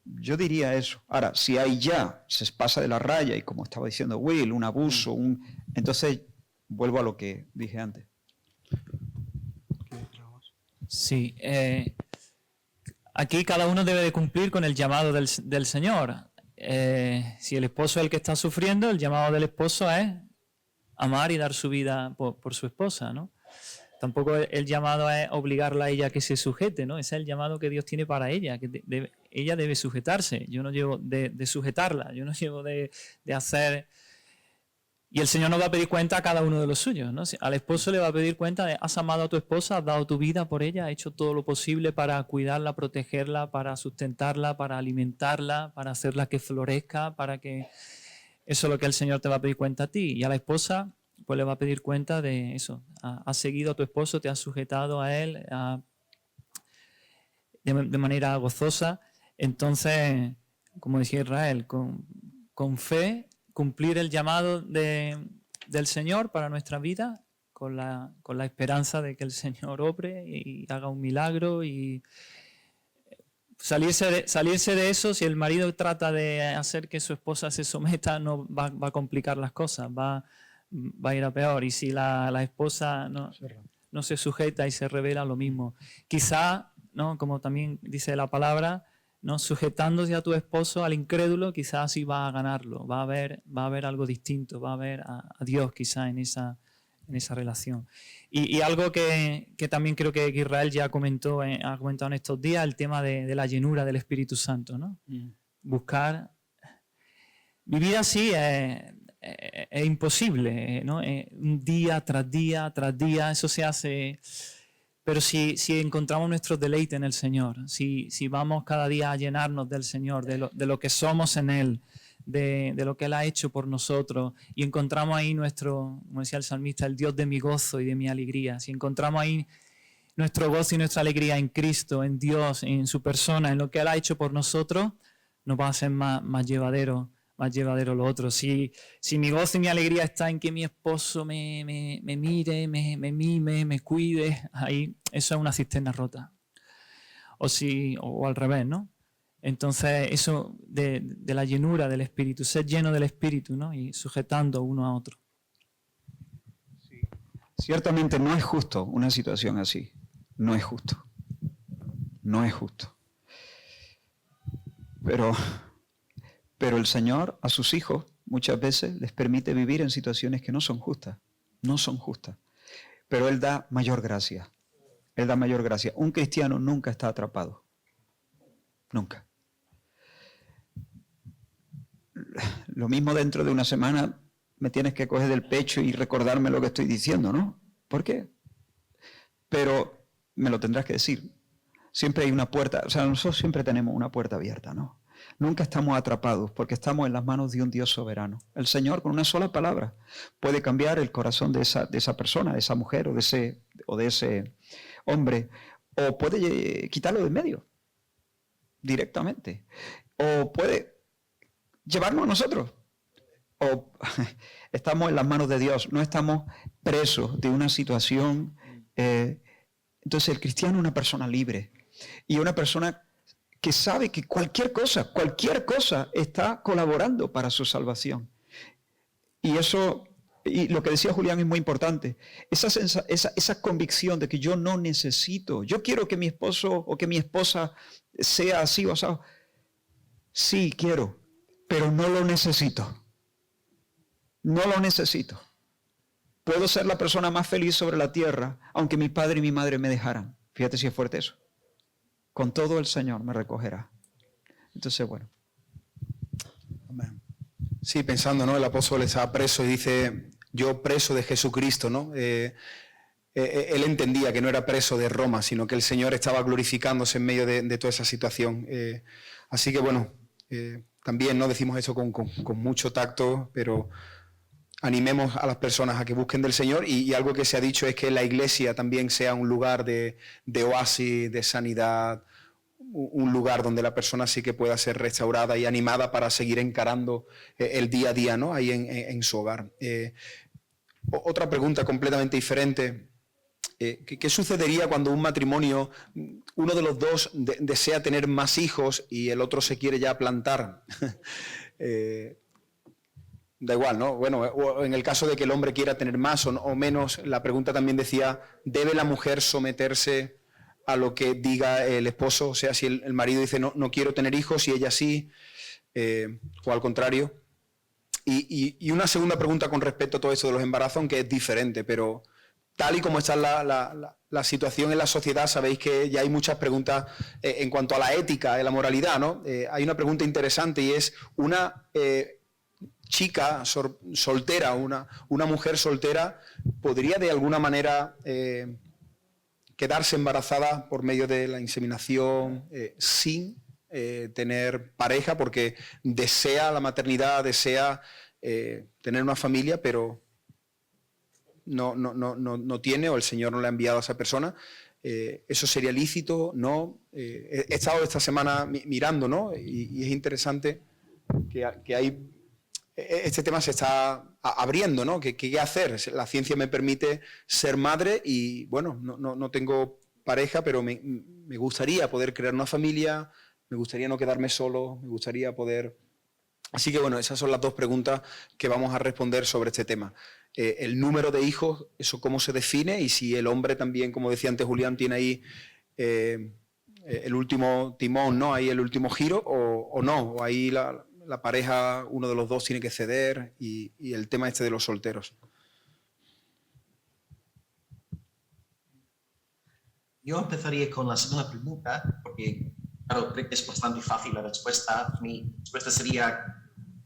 Yo diría eso. Ahora, si hay se pasa de la raya y como estaba diciendo Will, un abuso, entonces vuelvo a lo que dije antes. Sí, aquí cada uno debe de cumplir con el llamado del Señor. Si el esposo es el que está sufriendo, el llamado del esposo es amar y dar su vida por su esposa, ¿no? Tampoco el llamado es obligarla a ella a que se sujete, ¿no? Ese es el llamado que Dios tiene para ella, que ella debe sujetarse. Yo no llevo de sujetarla, yo no llevo de hacer... Y el Señor nos va a pedir cuenta a cada uno de los suyos, ¿no? Al esposo le va a pedir cuenta de, has amado a tu esposa, has dado tu vida por ella, has hecho todo lo posible para cuidarla, protegerla, para sustentarla, para alimentarla, para hacerla que florezca, para que... Eso es lo que el Señor te va a pedir cuenta a ti. Y a la esposa, pues le va a pedir cuenta de eso. Has seguido a tu esposo, te has sujetado a él de manera gozosa. Entonces, como decía Israel, con fe, cumplir el llamado del Señor para nuestra vida, con la esperanza de que el Señor obre y haga un milagro y salirse de eso. Si el marido trata de hacer que su esposa se someta, no va a complicar las cosas, va a ir a peor. Y si la esposa no se sujeta y se revela, lo mismo. Quizá, ¿no? Como también dice la palabra, ¿no? Sujetándose a tu esposo, al incrédulo, quizás sí va a ganarlo, va a haber algo distinto, va a haber a Dios quizá en esa relación. Y algo que también creo que Israel ya ha comentado en estos días, el tema de la llenura del Espíritu Santo, ¿no? Buscar, vivir así es imposible, ¿no? Día tras día tras día, eso se hace... Pero si encontramos nuestro deleite en el Señor, si vamos cada día a llenarnos del Señor, de lo que somos en Él, de lo que Él ha hecho por nosotros, y encontramos ahí nuestro, como decía el salmista, el Dios de mi gozo y de mi alegría, si encontramos ahí nuestro gozo y nuestra alegría en Cristo, en Dios, en su persona, en lo que Él ha hecho por nosotros, nos va a ser más llevadero lo otro. Si mi gozo y mi alegría está en que mi esposo me mire, me mime, me cuide, ahí eso es una cisterna rota. O al revés, ¿no? Entonces, eso de la llenura del Espíritu, ser lleno del Espíritu, ¿no? Y sujetando uno a otro. Ciertamente no es justo una situación así. No es justo. No es justo. Pero el Señor a sus hijos muchas veces les permite vivir en situaciones que no son justas. No son justas. Pero Él da mayor gracia. Él da mayor gracia. Un cristiano nunca está atrapado. Nunca. Lo mismo dentro de una semana me tienes que coger del pecho y recordarme lo que estoy diciendo, ¿no? ¿Por qué? Pero me lo tendrás que decir. Siempre hay una puerta, o sea, nosotros siempre tenemos una puerta abierta, ¿no? Nunca estamos atrapados porque estamos en las manos de un Dios soberano. El Señor, con una sola palabra, puede cambiar el corazón de esa persona, de esa mujer o de ese hombre, o puede quitarlo de en medio, directamente, o puede llevarnos a nosotros. O estamos en las manos de Dios, no estamos presos de una situación. Entonces el cristiano es una persona libre y una persona que sabe que cualquier cosa está colaborando para su salvación. Y eso, y lo que decía Julián es muy importante, esa convicción de que yo no necesito, yo quiero que mi esposo o que mi esposa sea así o así. Sí, quiero, pero no lo necesito. No lo necesito. Puedo ser la persona más feliz sobre la tierra, aunque mi padre y mi madre me dejaran. Fíjate si es fuerte eso. Con todo el Señor me recogerá. Entonces, bueno. Amén. Sí, pensando, ¿no? El apóstol estaba preso y dice, yo preso de Jesucristo, ¿no? Él entendía que no era preso de Roma, sino que el Señor estaba glorificándose en medio de toda esa situación. Así que, bueno, también no decimos eso con mucho tacto, pero animemos a las personas a que busquen del Señor y algo que se ha dicho es que la iglesia también sea un lugar de oasis, de sanidad, un lugar donde la persona sí que pueda ser restaurada y animada para seguir encarando el día a día, ¿no? Ahí en su hogar. Otra pregunta completamente diferente. ¿Qué sucedería cuando un matrimonio, uno de los dos desea tener más hijos y el otro se quiere ya plantar? Da igual, ¿no? Bueno, o en el caso de que el hombre quiera tener más o menos, la pregunta también decía, ¿debe la mujer someterse a lo que diga el esposo? O sea, si el marido dice, no quiero tener hijos y ella sí, o al contrario. Y una segunda pregunta con respecto a todo esto de los embarazos, aunque es diferente, pero tal y como está la situación en la sociedad, sabéis que ya hay muchas preguntas en cuanto a la ética, a la moralidad, ¿no? Hay una pregunta interesante y es una chica soltera, una mujer soltera, ¿podría de alguna manera quedarse embarazada por medio de la inseminación sin tener pareja porque desea la maternidad, desea tener una familia, pero no tiene o el Señor no le ha enviado a esa persona? ¿Eso sería lícito? ¿No? He estado esta semana mirando, ¿no? Y es interesante que hay... Este tema se está abriendo, ¿no? ¿Qué hacer? La ciencia me permite ser madre y, bueno, no tengo pareja, pero me gustaría poder crear una familia, me gustaría no quedarme solo, me gustaría poder... Así que, bueno, esas son las dos preguntas que vamos a responder sobre este tema. El número de hijos, eso cómo se define y si el hombre también, como decía antes Julián, tiene ahí el último timón, ¿no? Ahí el último giro o no, o ahí la pareja, uno de los dos tiene que ceder y el tema este de los solteros. Yo empezaría con la segunda pregunta, porque claro, creo que es bastante fácil la respuesta. Mi respuesta sería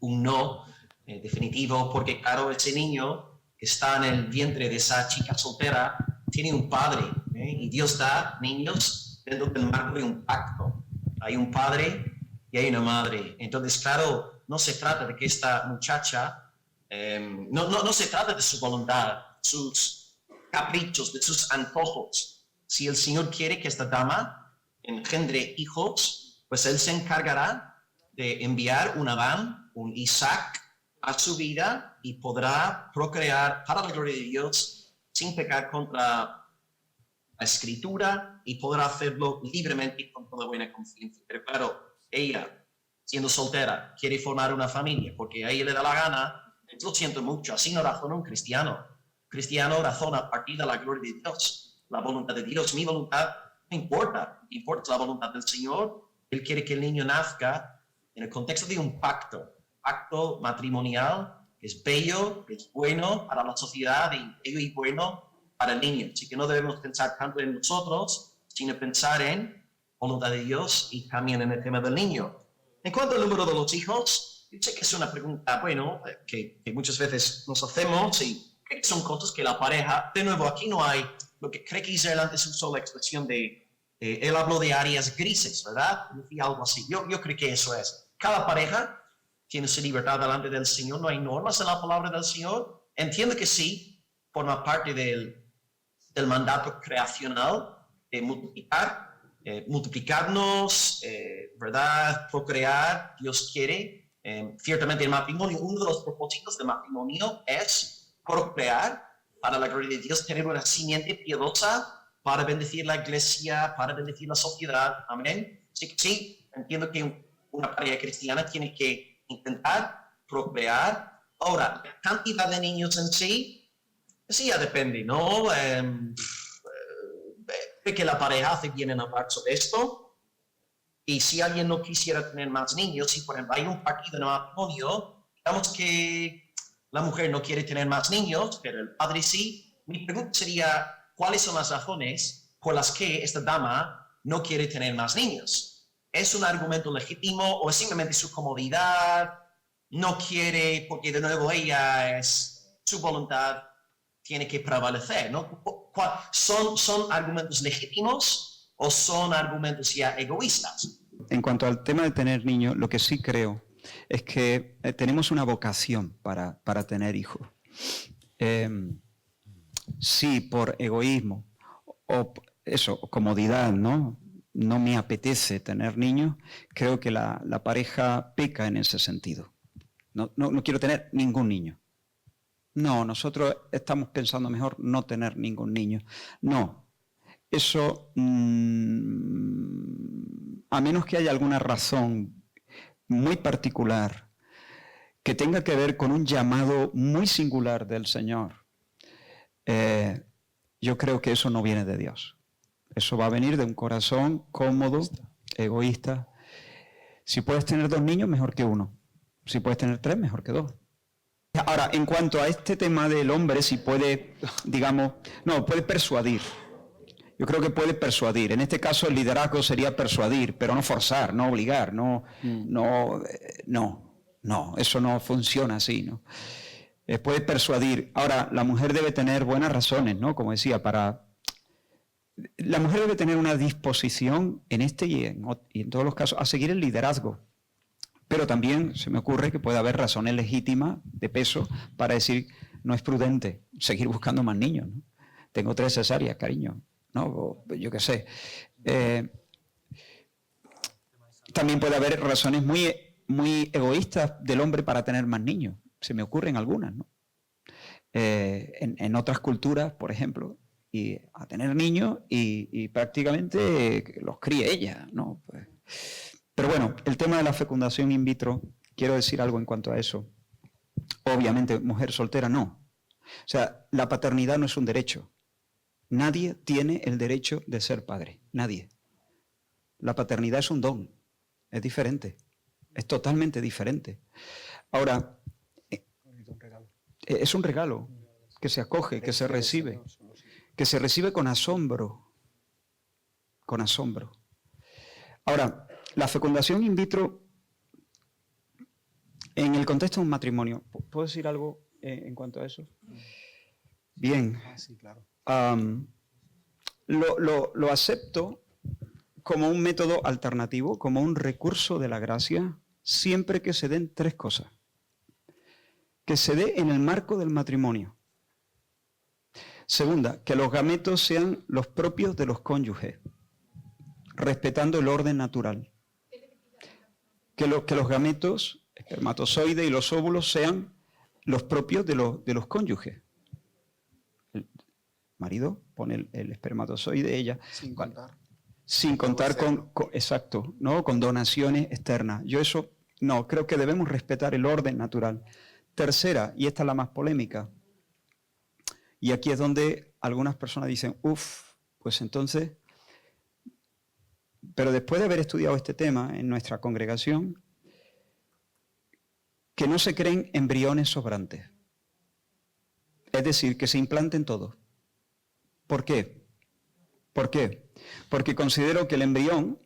un no definitivo, porque claro, ese niño que está en el vientre de esa chica soltera tiene un padre, y Dios da niños dentro del marco de un pacto. Hay un padre y hay una madre. Entonces, claro, no se trata de que esta muchacha, no se trata de su voluntad, sus caprichos, de sus antojos. Si el Señor quiere que esta dama engendre hijos, pues Él se encargará de enviar un Adán, un Isaac a su vida y podrá procrear para la gloria de Dios sin pecar contra la Escritura y podrá hacerlo libremente y con toda buena conciencia. Pero claro, ella, siendo soltera, quiere formar una familia porque a ella le da la gana, lo siento mucho, así no razona un cristiano. Cristiano razona a partir de la gloria de Dios, la voluntad de Dios. Mi voluntad no importa, importa la voluntad del Señor. Él quiere que el niño nazca en el contexto de un pacto matrimonial, que es bello, que es bueno para la sociedad y bello y bueno para el niño. Así que no debemos pensar tanto en nosotros, sino pensar en voluntad de Dios y también en el tema del niño. En cuanto al número de los hijos, yo sé que es una pregunta, bueno, que muchas veces nos hacemos y creo que son cosas que la pareja, de nuevo, aquí no hay, lo que creo que Israel antes usó la expresión de, él habló de áreas grises, ¿verdad? Decía algo así. Yo creo que eso es. Cada pareja tiene su libertad delante del Señor, no hay normas en la palabra del Señor. Entiendo que sí, forma parte del mandato creacional de multiplicarnos, ¿verdad? Procrear, Dios quiere. Ciertamente el matrimonio, uno de los propósitos del matrimonio es procrear para la gloria de Dios, tener una simiente piadosa para bendecir la iglesia, para bendecir la sociedad. Amén. Sí, entiendo que una pareja cristiana tiene que intentar procrear. Ahora, la cantidad de niños en sí ya depende, ¿no? Que la pareja hace bien en hablar sobre esto. Y si alguien no quisiera tener más niños, si por ejemplo hay un partido en el matrimonio, digamos que la mujer no quiere tener más niños, pero el padre sí, mi pregunta sería, ¿cuáles son las razones por las que esta dama no quiere tener más niños? ¿Es un argumento legítimo o es simplemente su comodidad? No quiere porque de nuevo ella es su voluntad tiene que prevalecer, ¿no? ¿Son argumentos legítimos o son argumentos ya egoístas? En cuanto al tema de tener niños, lo que sí creo es que tenemos una vocación para tener hijos. Sí, por egoísmo o eso, comodidad, ¿no? No me apetece tener niños, creo que la pareja peca en ese sentido. No quiero tener ningún niño. No, nosotros estamos pensando mejor no tener ningún niño. No, eso, a menos que haya alguna razón muy particular que tenga que ver con un llamado muy singular del Señor, yo creo que eso no viene de Dios. Eso va a venir de un corazón cómodo, egoísta. Si puedes tener 2 niños, mejor que 1. Si puedes tener 3, mejor que 2. Ahora, en cuanto a este tema del hombre, si puede, digamos, puede persuadir. Yo creo que puede persuadir. En este caso el liderazgo sería persuadir, pero no forzar, no obligar, no, eso no funciona así, ¿no? Puede persuadir. Ahora, la mujer debe tener buenas razones, ¿no? Como decía, la mujer debe tener una disposición en este y en todos los casos a seguir el liderazgo. Pero también se me ocurre que puede haber razones legítimas de peso para decir, no es prudente seguir buscando más niños, ¿no? Tengo 3 cesáreas, cariño, ¿no? O, yo qué sé. También puede haber razones muy, muy egoístas del hombre para tener más niños. Se me ocurren algunas, ¿no? En otras culturas, por ejemplo, y a tener niños y prácticamente los críe ella, ¿no? Pues, pero bueno, el tema de la fecundación in vitro, quiero decir algo en cuanto a eso. Obviamente, mujer soltera no. O sea, la paternidad no es un derecho. Nadie tiene el derecho de ser padre. Nadie. La paternidad es un don. Es diferente. Es totalmente diferente. Ahora, es un regalo que se acoge, que se recibe con asombro. Con asombro. Ahora, la fecundación in vitro, en el contexto de un matrimonio, ¿puedo decir algo en cuanto a eso? Bien. Sí, claro. Lo acepto como un método alternativo, como un recurso de la gracia, siempre que se den 3 cosas. Que se dé en el marco del matrimonio. Segunda, que los gametos sean los propios de los cónyuges, respetando el orden natural. Que los gametos, espermatozoides y los óvulos sean los propios de los cónyuges. El marido pone el espermatozoide, ella. Sin contar. sin contar exacto, ¿no? Con donaciones externas. Yo eso no, creo que debemos respetar el orden natural. Tercera, y esta es la más polémica, y aquí es donde algunas personas dicen, pues entonces, pero después de haber estudiado este tema en nuestra congregación, que no se creen embriones sobrantes. Es decir, que se implanten todos. ¿Por qué? ¿Por qué? Porque considero que el embrión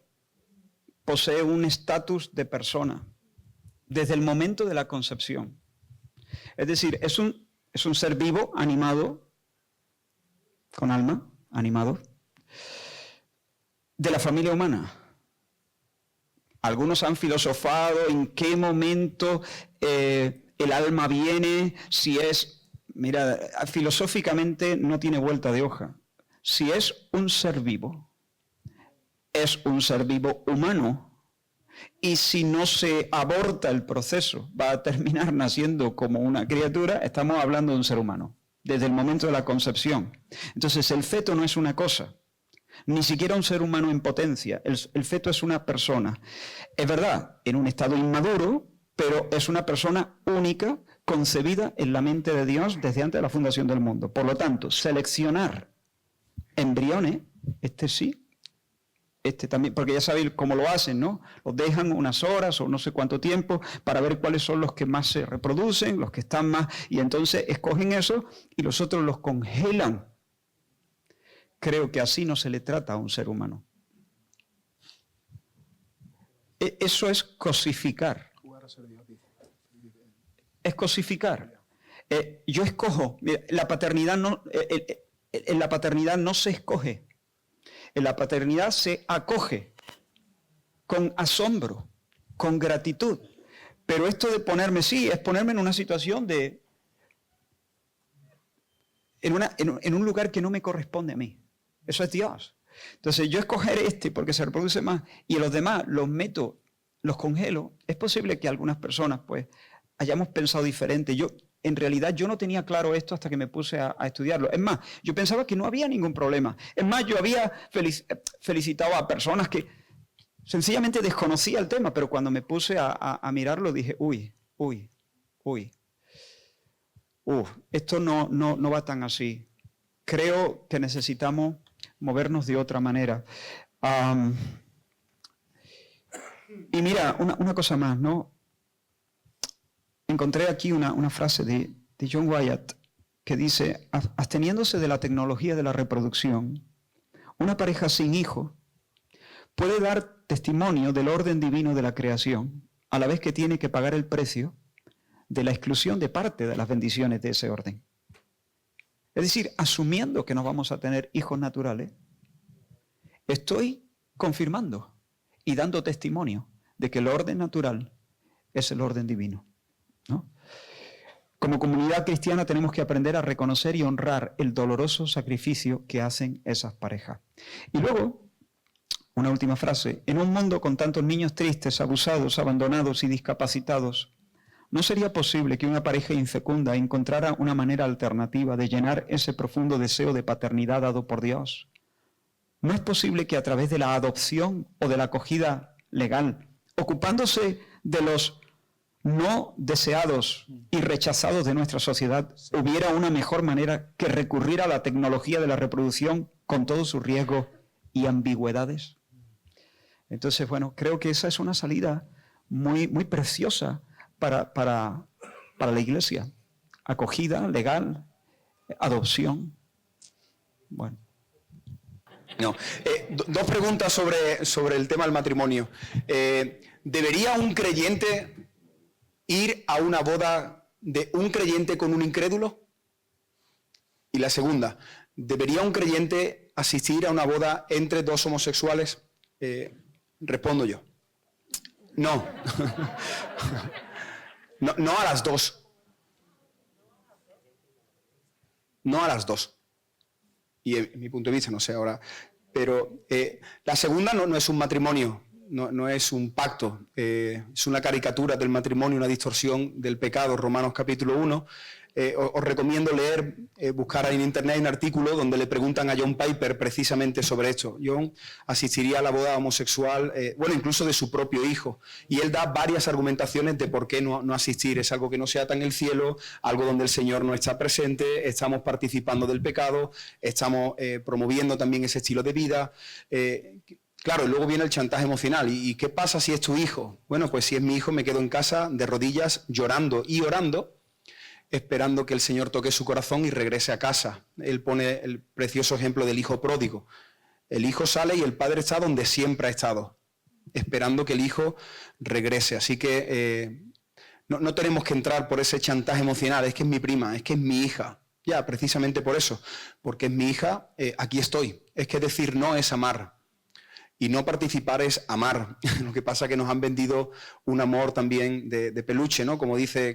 posee un estatus de persona desde el momento de la concepción. Es decir, es un ser vivo, animado, con alma, animado, de la familia humana. Algunos han filosofado en qué momento el alma viene, si es, mira, filosóficamente no tiene vuelta de hoja. Si es un ser vivo humano. Y si no se aborta el proceso, va a terminar naciendo como una criatura, estamos hablando de un ser humano, desde el momento de la concepción. Entonces, el feto no es una cosa, ni siquiera un ser humano en potencia. El feto es una persona. Es verdad, en un estado inmaduro, pero es una persona única, concebida en la mente de Dios desde antes de la fundación del mundo. Por lo tanto, seleccionar embriones, este sí, este también, porque ya sabéis cómo lo hacen, ¿no? Los dejan unas horas o no sé cuánto tiempo para ver cuáles son los que más se reproducen, los que están más, y entonces escogen eso y los otros los congelan. Creo que así no se le trata a un ser humano. Eso es cosificar. Es cosificar. Yo escojo. La paternidad en la paternidad no se escoge. En la paternidad se acoge con asombro, con gratitud. Pero esto de ponerme, sí, es ponerme en una situación de... en un lugar que no me corresponde a mí. Eso es Dios. Entonces yo escoger porque se reproduce más y los demás los meto, los congelo. Es posible que algunas personas pues hayamos pensado diferente. En realidad yo no tenía claro esto hasta que me puse a estudiarlo. Es más, yo pensaba que no había ningún problema. Es más, yo había felicitado a personas que sencillamente desconocía el tema, pero cuando me puse a mirarlo dije, esto no va tan así. Creo que necesitamos movernos de otra manera. Y mira, una cosa más, ¿no? Encontré aquí una frase de John Wyatt que dice, absteniéndose de la tecnología de la reproducción, una pareja sin hijos puede dar testimonio del orden divino de la creación, a la vez que tiene que pagar el precio de la exclusión de parte de las bendiciones de ese orden. Es decir, asumiendo que no vamos a tener hijos naturales, estoy confirmando y dando testimonio de que el orden natural es el orden divino, ¿no? Como comunidad cristiana tenemos que aprender a reconocer y honrar el doloroso sacrificio que hacen esas parejas. Y luego, una última frase, en un mundo con tantos niños tristes, abusados, abandonados y discapacitados, ¿no sería posible que una pareja infecunda encontrara una manera alternativa de llenar ese profundo deseo de paternidad dado por Dios? ¿No es posible que a través de la adopción o de la acogida legal, ocupándose de los no deseados y rechazados de nuestra sociedad, hubiera una mejor manera que recurrir a la tecnología de la reproducción con todos sus riesgos y ambigüedades? Entonces, bueno, creo que esa es una salida muy, muy preciosa para la Iglesia. Acogida legal, adopción. Bueno. No. Dos preguntas sobre el tema del matrimonio. ¿Debería un creyente ir a una boda de un creyente con un incrédulo? Y la segunda, ¿debería un creyente asistir a una boda entre dos homosexuales? Respondo yo. No. No a las dos. No a las dos. Y en mi punto de vista, no sé ahora. Pero la segunda no es un matrimonio. no es un pacto, es una caricatura del matrimonio, una distorsión del pecado, Romanos capítulo 1. Os recomiendo leer, buscar en internet un artículo donde le preguntan a John Piper precisamente sobre esto. John asistiría a la boda homosexual, bueno, incluso de su propio hijo, y él da varias argumentaciones de por qué no asistir. Es algo que no se ata en el cielo, algo donde el Señor no está presente, estamos participando del pecado, estamos promoviendo también ese estilo de vida. Claro, y luego viene el chantaje emocional. ¿Y qué pasa si es tu hijo? Bueno, pues si es mi hijo me quedo en casa de rodillas llorando y orando, esperando que el Señor toque su corazón y regrese a casa. Él pone el precioso ejemplo del hijo pródigo. El hijo sale y el padre está donde siempre ha estado, esperando que el hijo regrese. Así que no tenemos que entrar por ese chantaje emocional. Es que es mi prima, es que es mi hija. Ya, precisamente por eso. Porque es mi hija, aquí estoy. Es que decir no es amar. Y no participar es amar. Lo que pasa es que nos han vendido un amor también de peluche, ¿no? Como dice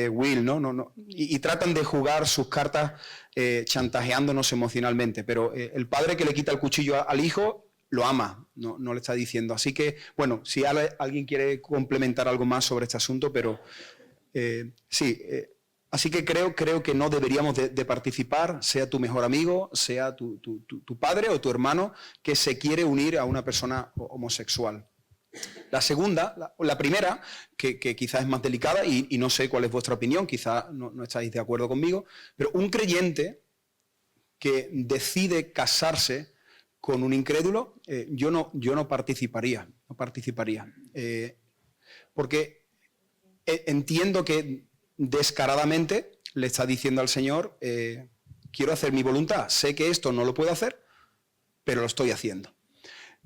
Will, ¿no? Y tratan de jugar sus cartas chantajeándonos emocionalmente. Pero el padre que le quita el cuchillo al hijo lo ama, no le está diciendo. Así que, bueno, si alguien quiere complementar algo más sobre este asunto, pero sí. Así que creo que no deberíamos de participar, sea tu mejor amigo, sea tu padre o tu hermano, que se quiere unir a una persona homosexual. La segunda, la primera, que quizás es más delicada, y no sé cuál es vuestra opinión, quizás no estáis de acuerdo conmigo, pero un creyente que decide casarse con un incrédulo, yo no participaría, porque entiendo que descaradamente le está diciendo al Señor, quiero hacer mi voluntad, sé que esto no lo puedo hacer, pero lo estoy haciendo.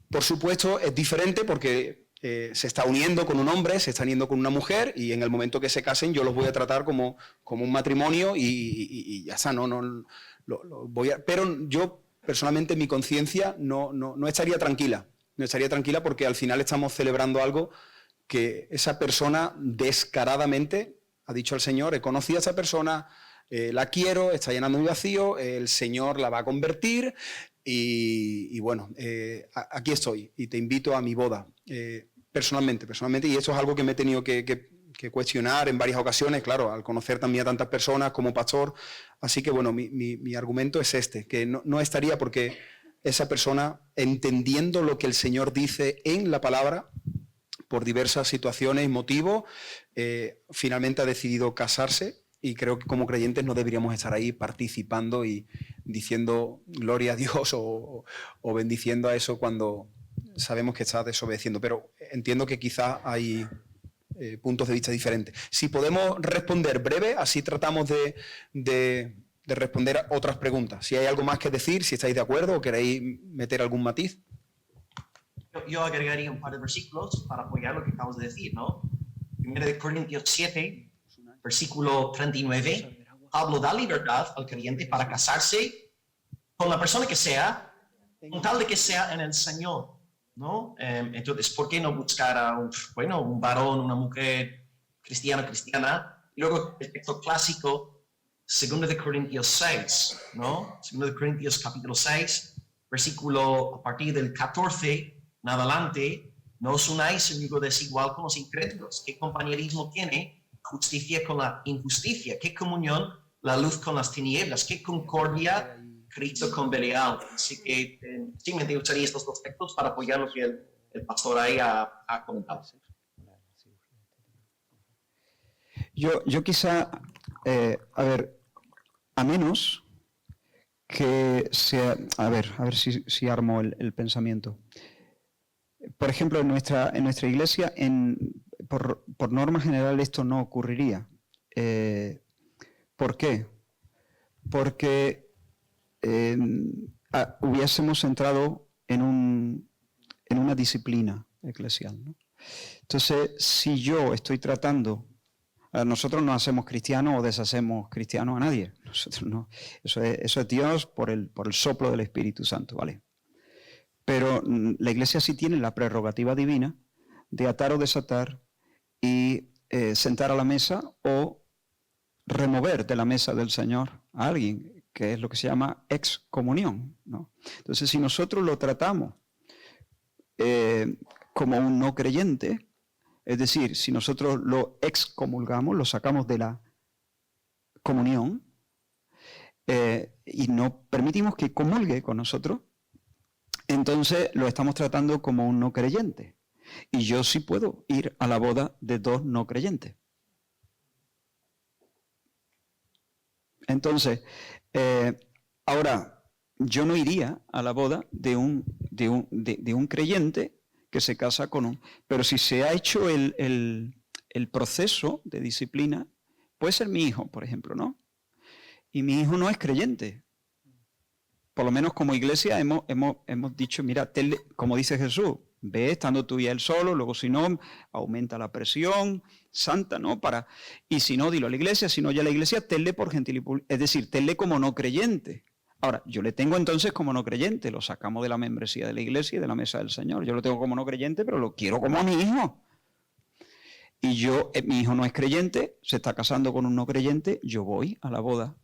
Por supuesto es diferente porque se está uniendo con un hombre, se está uniendo con una mujer, y en el momento que se casen yo los voy a tratar como un matrimonio y ya está, pero yo personalmente mi conciencia no estaría tranquila, porque al final estamos celebrando algo que esa persona descaradamente ha dicho al Señor, he conocido a esa persona, la quiero, está llenando mi vacío, el Señor la va a convertir y bueno, aquí estoy y te invito a mi boda. Personalmente, y eso es algo que me he tenido que cuestionar en varias ocasiones, claro, al conocer también a tantas personas como pastor. Así que bueno, mi argumento es que no estaría, porque esa persona, entendiendo lo que el Señor dice en la palabra, por diversas situaciones y motivos, finalmente ha decidido casarse, y creo que como creyentes no deberíamos estar ahí participando y diciendo gloria a Dios o bendiciendo a eso cuando sabemos que está desobedeciendo. Pero entiendo que quizás hay puntos de vista diferentes. Si podemos responder breve, así tratamos de responder a otras preguntas. Si hay algo más que decir, si estáis de acuerdo o queréis meter algún matiz. Yo agregaría un par de versículos para apoyar lo que acabas de decir, ¿no? 1 Corintios 7, versículo 39, Pablo da libertad al creyente para casarse con la persona que sea, con tal de que sea en el Señor, ¿no? Entonces, ¿por qué no buscar a un varón, una mujer cristiana? Y luego el texto clásico, 2 Corintios 6, ¿no? 2 Corintios capítulo 6, versículo a partir del 14 en adelante, no os unáis en yugo desigual con los incrédulos. ¿Qué compañerismo tiene justicia con la injusticia? ¿Qué comunión la luz con las tinieblas? ¿Qué concordia Cristo con Belial? Así que sí me gustaría estos dos textos para apoyar lo que el pastor ahí ha comentado. Yo quizá, a menos que sea, a ver si armo el pensamiento. Por ejemplo, en nuestra iglesia, por norma general, esto no ocurriría. ¿Por qué? Porque hubiésemos entrado en una disciplina eclesial, ¿no? Entonces, si yo estoy tratando, nosotros no hacemos cristianos o deshacemos cristianos a nadie. Nosotros no. Eso es Dios por el soplo del Espíritu Santo, ¿vale? Pero la Iglesia sí tiene la prerrogativa divina de atar o desatar y sentar a la mesa o remover de la mesa del Señor a alguien, que es lo que se llama excomunión, ¿no? Entonces, si nosotros lo tratamos como un no creyente, es decir, si nosotros lo excomulgamos, lo sacamos de la comunión y no permitimos que comulgue con nosotros, entonces lo estamos tratando como un no creyente. Y yo sí puedo ir a la boda de dos no creyentes. Entonces, ahora, yo no iría a la boda de un creyente que se casa con un... Pero si se ha hecho el proceso de disciplina, puede ser mi hijo, por ejemplo, ¿no? Y mi hijo no es creyente. Por lo menos como iglesia hemos dicho, mira, como dice Jesús, ve estando tú y él solo, luego si no, aumenta la presión santa, ¿no? Y si no, dilo a la iglesia, si no ya la iglesia, tenle por gentil y público. Es decir, tenle como no creyente. Ahora, yo le tengo entonces como no creyente, lo sacamos de la membresía de la iglesia y de la mesa del Señor. Yo lo tengo como no creyente, pero lo quiero como a mi hijo. Y mi hijo no es creyente, se está casando con un no creyente, yo voy a la boda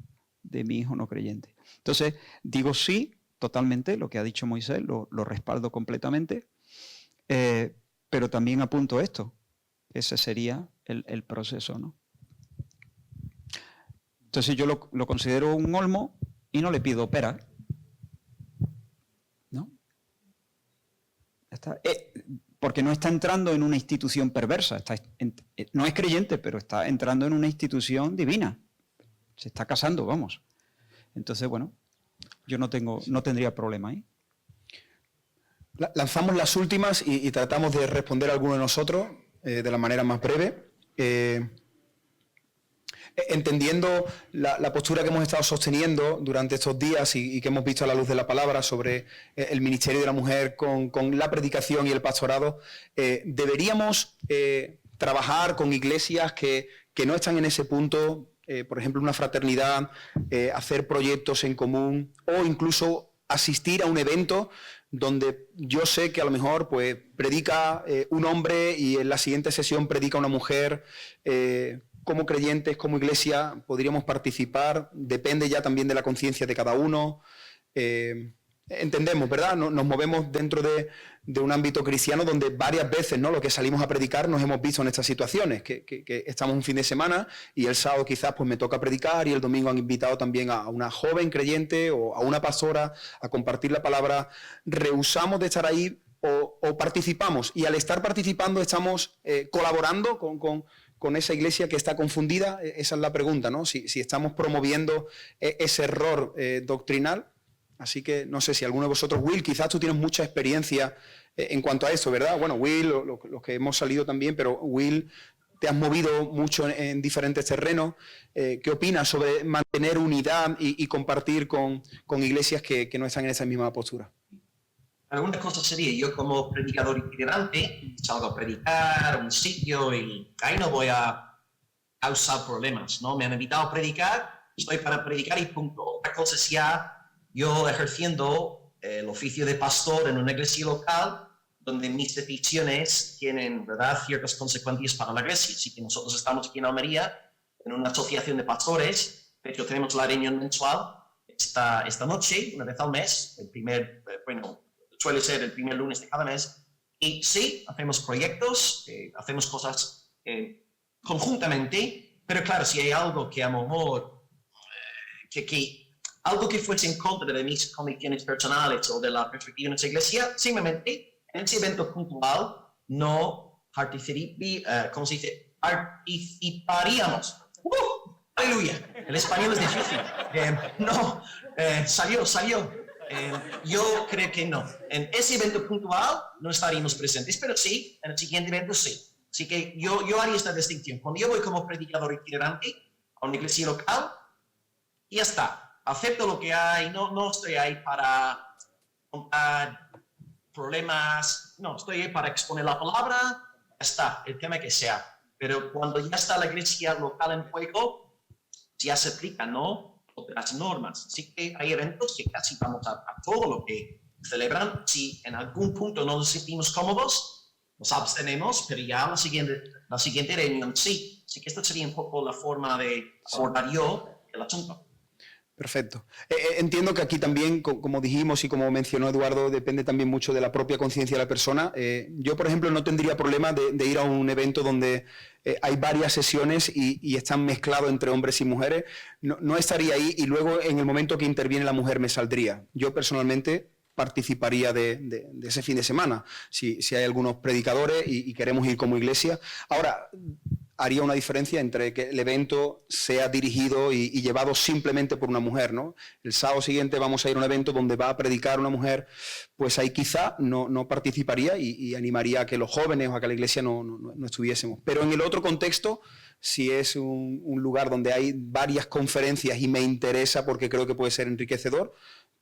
de mi hijo no creyente. Entonces, digo sí, totalmente, lo que ha dicho Moisés, lo respaldo completamente, pero también apunto esto, ese sería el proceso, ¿no? Entonces yo lo considero un olmo y no le pido pera, ¿no? Porque no está entrando en una institución perversa, no es creyente, pero está entrando en una institución divina. Se está casando, vamos. Entonces, bueno, yo no tendría problema ahí. Lanzamos las últimas y tratamos de responder a alguno de nosotros de la manera más breve. Entendiendo la postura que hemos estado sosteniendo durante estos días y que hemos visto a la luz de la palabra sobre el ministerio de la mujer con la predicación y el pastorado, deberíamos trabajar con iglesias que no están en ese punto, por ejemplo, una fraternidad, hacer proyectos en común o incluso asistir a un evento donde yo sé que a lo mejor pues predica un hombre y en la siguiente sesión predica una mujer. Como creyentes, como iglesia, podríamos participar, depende ya también de la conciencia de cada uno. Entendemos, ¿verdad? Nos movemos dentro de un ámbito cristiano donde varias veces, ¿no?, lo que salimos a predicar nos hemos visto en estas situaciones, que estamos un fin de semana y el sábado quizás pues me toca predicar y el domingo han invitado también a una joven creyente o a una pastora a compartir la palabra. Rehusamos de estar ahí o participamos, y al estar participando estamos colaborando con esa iglesia que está confundida. Esa es la pregunta, ¿no? Si estamos promoviendo ese error doctrinal. Así que no sé si alguno de vosotros, Will, quizás tú tienes mucha experiencia en cuanto a esto, ¿verdad? Bueno, Will, los que hemos salido también, pero Will, te has movido mucho en diferentes terrenos. ¿Qué opinas sobre mantener unidad y compartir con iglesias que no están en esa misma postura? Alguna cosa sería, yo como predicador itinerante, salgo a predicar a un sitio y ahí no voy a causar problemas, ¿no? Me han invitado a predicar, estoy para predicar y punto. Otra cosa es ya yo ejerciendo el oficio de pastor en una iglesia local, donde mis decisiones tienen, ¿verdad?, ciertas consecuencias para la iglesia. Así que nosotros estamos aquí en Almería, en una asociación de pastores. De hecho, tenemos la reunión mensual esta noche, una vez al mes, suele ser el primer lunes de cada mes. Y sí, hacemos proyectos, hacemos cosas conjuntamente, pero claro, si hay algo que a lo mejor, algo que fuese en contra de mis convicciones personales o de la perspectiva de nuestra iglesia, simplemente en ese evento puntual no participaríamos. ¡Aleluya! El español es difícil. Salió. Yo creo que no. En ese evento puntual no estaríamos presentes, pero sí, en el siguiente evento sí. Así que yo haría esta distinción. Cuando yo voy como predicador itinerante a una iglesia local, ya está. Acepto lo que hay, no estoy ahí para contar problemas, no, estoy ahí para exponer la palabra, ya está, el tema que sea. Pero cuando ya está la iglesia local en juego, ya se aplican, ¿no?, otras normas. Así que hay eventos que casi vamos a todo lo que celebran. Si en algún punto no nos sentimos cómodos, nos abstenemos, pero ya la siguiente reunión sí. Así que esta sería un poco la forma de abordar yo el asunto. Perfecto. Entiendo que aquí también, como dijimos y como mencionó Eduardo, depende también mucho de la propia conciencia de la persona. Yo, por ejemplo, no tendría problema de ir a un evento donde hay varias sesiones y están mezclados entre hombres y mujeres. No estaría ahí y luego en el momento que interviene la mujer me saldría. Yo personalmente participaría de ese fin de semana, si hay algunos predicadores y queremos ir como iglesia. Ahora, haría una diferencia entre que el evento sea dirigido y llevado simplemente por una mujer, ¿no? El sábado siguiente vamos a ir a un evento donde va a predicar una mujer, pues ahí quizá no participaría y animaría a que los jóvenes o a que la iglesia no estuviésemos. Pero en el otro contexto, si es un lugar donde hay varias conferencias y me interesa porque creo que puede ser enriquecedor,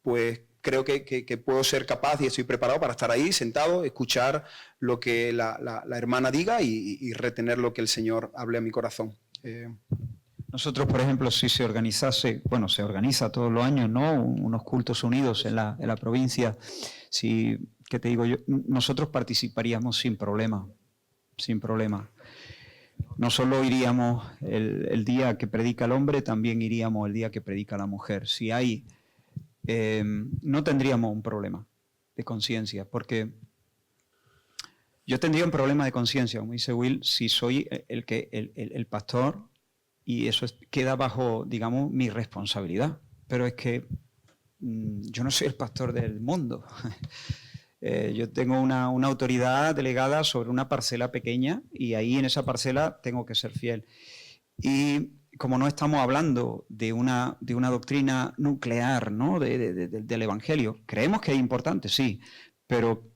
pues creo que puedo ser capaz y estoy preparado para estar ahí sentado, escuchar lo que la hermana diga y retener lo que el Señor hable a mi corazón. Nosotros, por ejemplo, si se organizase, bueno, se organiza todos los años, ¿no? Unos cultos unidos en la provincia, ¿qué te digo yo? Nosotros participaríamos sin problema, sin problema. No solo iríamos el día que predica el hombre, también iríamos el día que predica la mujer. Si hay... no tendríamos un problema de conciencia, porque yo tendría un problema de conciencia, como dice Will, si soy el pastor y eso queda bajo, digamos, mi responsabilidad. Pero es que yo no soy el pastor del mundo. Yo tengo una autoridad delegada sobre una parcela pequeña y ahí en esa parcela tengo que ser fiel. Y como no estamos hablando de una doctrina nuclear, ¿no? del Evangelio, creemos que es importante, sí, pero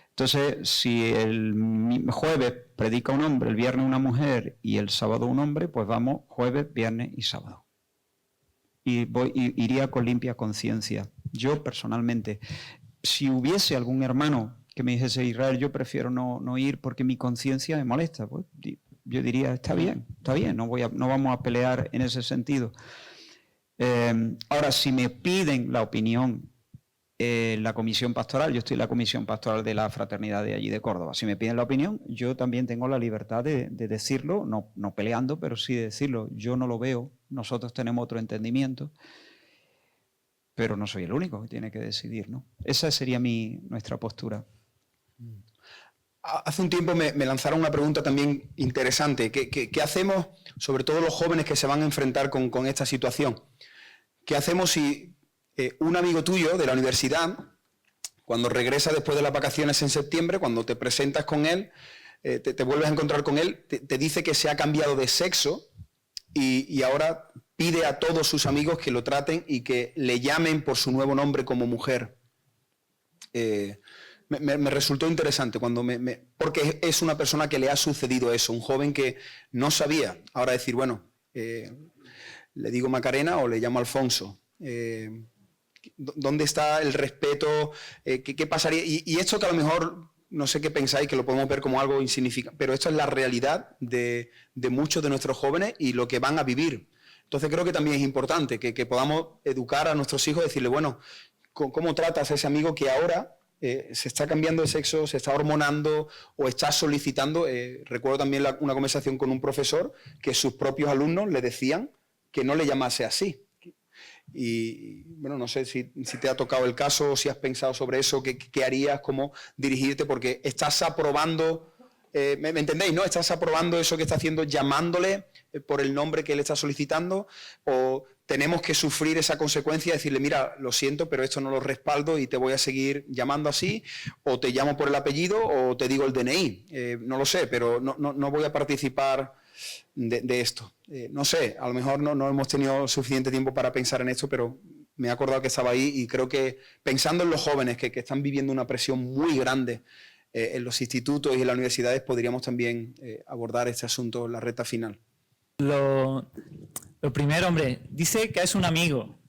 entonces si el jueves predica un hombre, el viernes una mujer y el sábado un hombre, pues vamos jueves, viernes y sábado. Y iría con limpia conciencia. Yo personalmente, si hubiese algún hermano que me dijese, Israel, yo prefiero no ir porque mi conciencia me molesta, pues yo diría, está bien, no vamos a pelear en ese sentido. Ahora, si me piden la opinión, la comisión pastoral, yo estoy en la comisión pastoral de la fraternidad de allí de Córdoba, si me piden la opinión, yo también tengo la libertad de decirlo, no peleando, pero sí de decirlo. Yo no lo veo, nosotros tenemos otro entendimiento, pero no soy el único que tiene que decidir, ¿no? Esa sería nuestra postura. Hace un tiempo me lanzaron una pregunta también interesante. ¿Qué hacemos, sobre todo los jóvenes que se van a enfrentar con esta situación? ¿Qué hacemos si un amigo tuyo de la universidad, cuando regresa después de las vacaciones en septiembre, cuando te presentas con él, te vuelves a encontrar con él, te dice que se ha cambiado de sexo y ahora pide a todos sus amigos que lo traten y que le llamen por su nuevo nombre como mujer? Me resultó interesante porque es una persona que le ha sucedido eso, un joven que no sabía. Ahora decir, bueno, le digo Macarena o le llamo Alfonso. ¿Dónde está el respeto? ¿Qué pasaría? Y esto que a lo mejor, no sé qué pensáis, que lo podemos ver como algo insignificante, pero esto es la realidad de muchos de nuestros jóvenes y lo que van a vivir. Entonces creo que también es importante que podamos educar a nuestros hijos, decirle, bueno, ¿cómo tratas a ese amigo que ahora se está cambiando de sexo, se está hormonando o está solicitando? Recuerdo también una conversación con un profesor que sus propios alumnos le decían que no le llamase así. Y bueno, no sé si te ha tocado el caso, si has pensado sobre eso, qué harías, cómo dirigirte, porque estás aprobando, ¿me entendéis, no? Estás aprobando eso que está haciendo, llamándole por el nombre que él está solicitando, o tenemos que sufrir esa consecuencia, decirle, mira, lo siento, pero esto no lo respaldo y te voy a seguir llamando así, o te llamo por el apellido, o te digo el DNI, no lo sé, pero no voy a participar de esto. No sé, a lo mejor no hemos tenido suficiente tiempo para pensar en esto, pero me he acordado que estaba ahí y creo que pensando en los jóvenes que están viviendo una presión muy grande en los institutos y en las universidades, podríamos también abordar este asunto en la recta final. Lo primero, hombre, dice que es un amigo.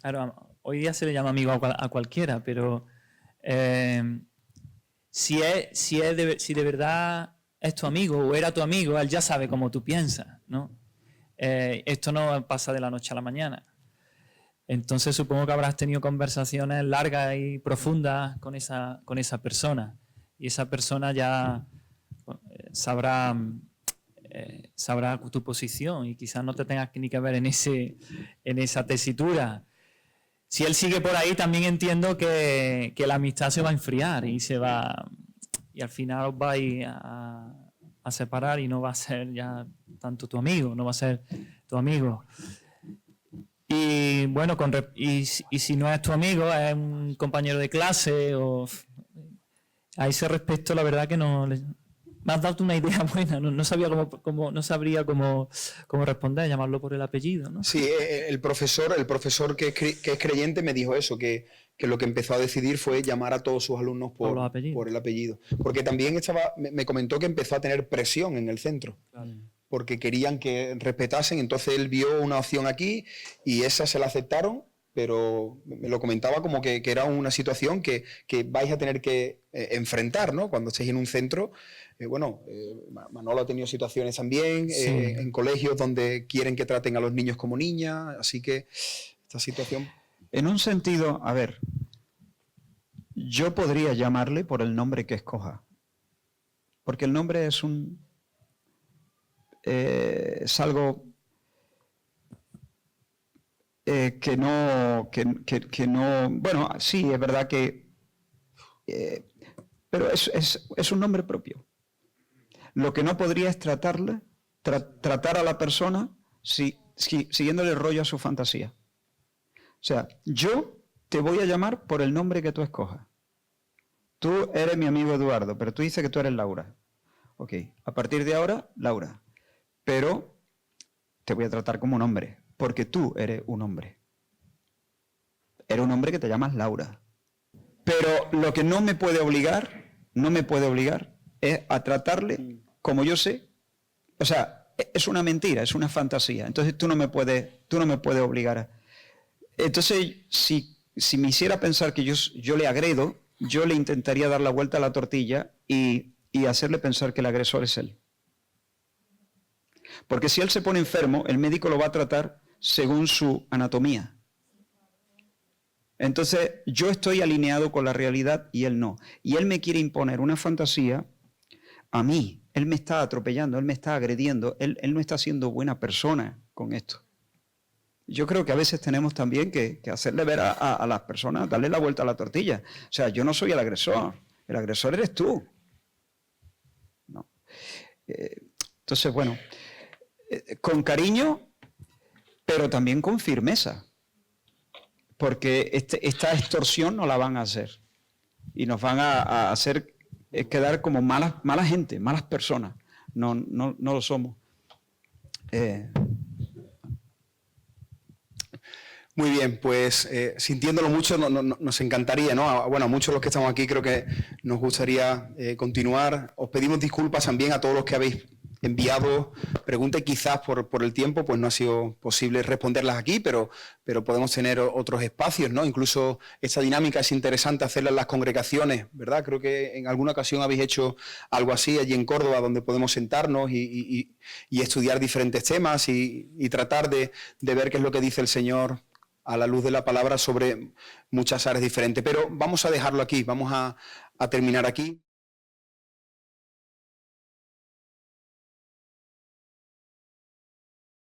Claro, hoy día se le llama amigo a cualquiera, pero si de verdad es tu amigo o era tu amigo, él ya sabe cómo tú piensas, ¿no? Esto no pasa de la noche a la mañana. Entonces supongo que habrás tenido conversaciones largas y profundas con esa persona. Y esa persona ya sabrá sabrá tu posición y quizás no te tengas ni que ver en esa tesitura. Si él sigue por ahí, también entiendo que la amistad se va a enfriar y al final os vais a separar y no va a ser ya tanto tu amigo, no va a ser tu amigo. Y bueno, y si no es tu amigo, es un compañero de clase a ese respecto, la verdad que no me has dado una idea buena, no sabría cómo responder, llamarlo por el apellido, ¿no? Sí, el profesor que es creyente me dijo eso, que lo que empezó a decidir fue llamar a todos sus alumnos por el apellido. Porque también me comentó que empezó a tener presión en el centro, claro, porque querían que respetasen, entonces él vio una opción aquí y esa se la aceptaron, pero me lo comentaba como que era una situación que vais a tener que enfrentar, ¿no? Cuando estéis en un centro. Manolo ha tenido situaciones también, sí, en colegios donde quieren que traten a los niños como niñas, así que esta situación... En un sentido, a ver, yo podría llamarle por el nombre que escoja, porque el nombre es algo que no, bueno, sí, es verdad que, pero es un nombre propio. Lo que no podría es tratar a la persona siguiéndole el rollo a su fantasía. O sea, yo te voy a llamar por el nombre que tú escojas. Tú eres mi amigo Eduardo, pero tú dices que tú eres Laura. Ok, a partir de ahora, Laura. Pero te voy a tratar como un hombre, porque tú eres un hombre. Eres un hombre que te llamas Laura. Pero lo que no me puede obligar es a tratarle como yo sé. O sea, es una mentira, es una fantasía. Entonces tú no me puedes obligar. Entonces, si me hiciera pensar que yo le agredo, yo le intentaría dar la vuelta a la tortilla y hacerle pensar que el agresor es él. Porque si él se pone enfermo, el médico lo va a tratar según su anatomía. Entonces, yo estoy alineado con la realidad y él no. Y él me quiere imponer una fantasía a mí. Él me está atropellando, él me está agrediendo, él no está siendo buena persona con esto. Yo creo que a veces tenemos también que hacerle ver a las personas, darle la vuelta a la tortilla. O sea, yo no soy el agresor eres tú. ¿No? Entonces, bueno, con cariño, pero también con firmeza. Porque esta extorsión no la van a hacer. Y nos van a hacer quedar como mala gente, malas personas. No lo somos. Muy bien, pues sintiéndolo mucho nos encantaría, ¿no? Bueno, a muchos de los que estamos aquí creo que nos gustaría continuar. Os pedimos disculpas también a todos los que habéis enviado preguntas, quizás por el tiempo pues no ha sido posible responderlas aquí, pero podemos tener otros espacios, ¿no? Incluso esta dinámica es interesante hacerla en las congregaciones, ¿verdad? Creo que en alguna ocasión habéis hecho algo así allí en Córdoba, donde podemos sentarnos y estudiar diferentes temas y tratar de ver qué es lo que dice el Señor a la luz de la palabra sobre muchas áreas diferentes. Pero vamos a dejarlo aquí, vamos a terminar aquí.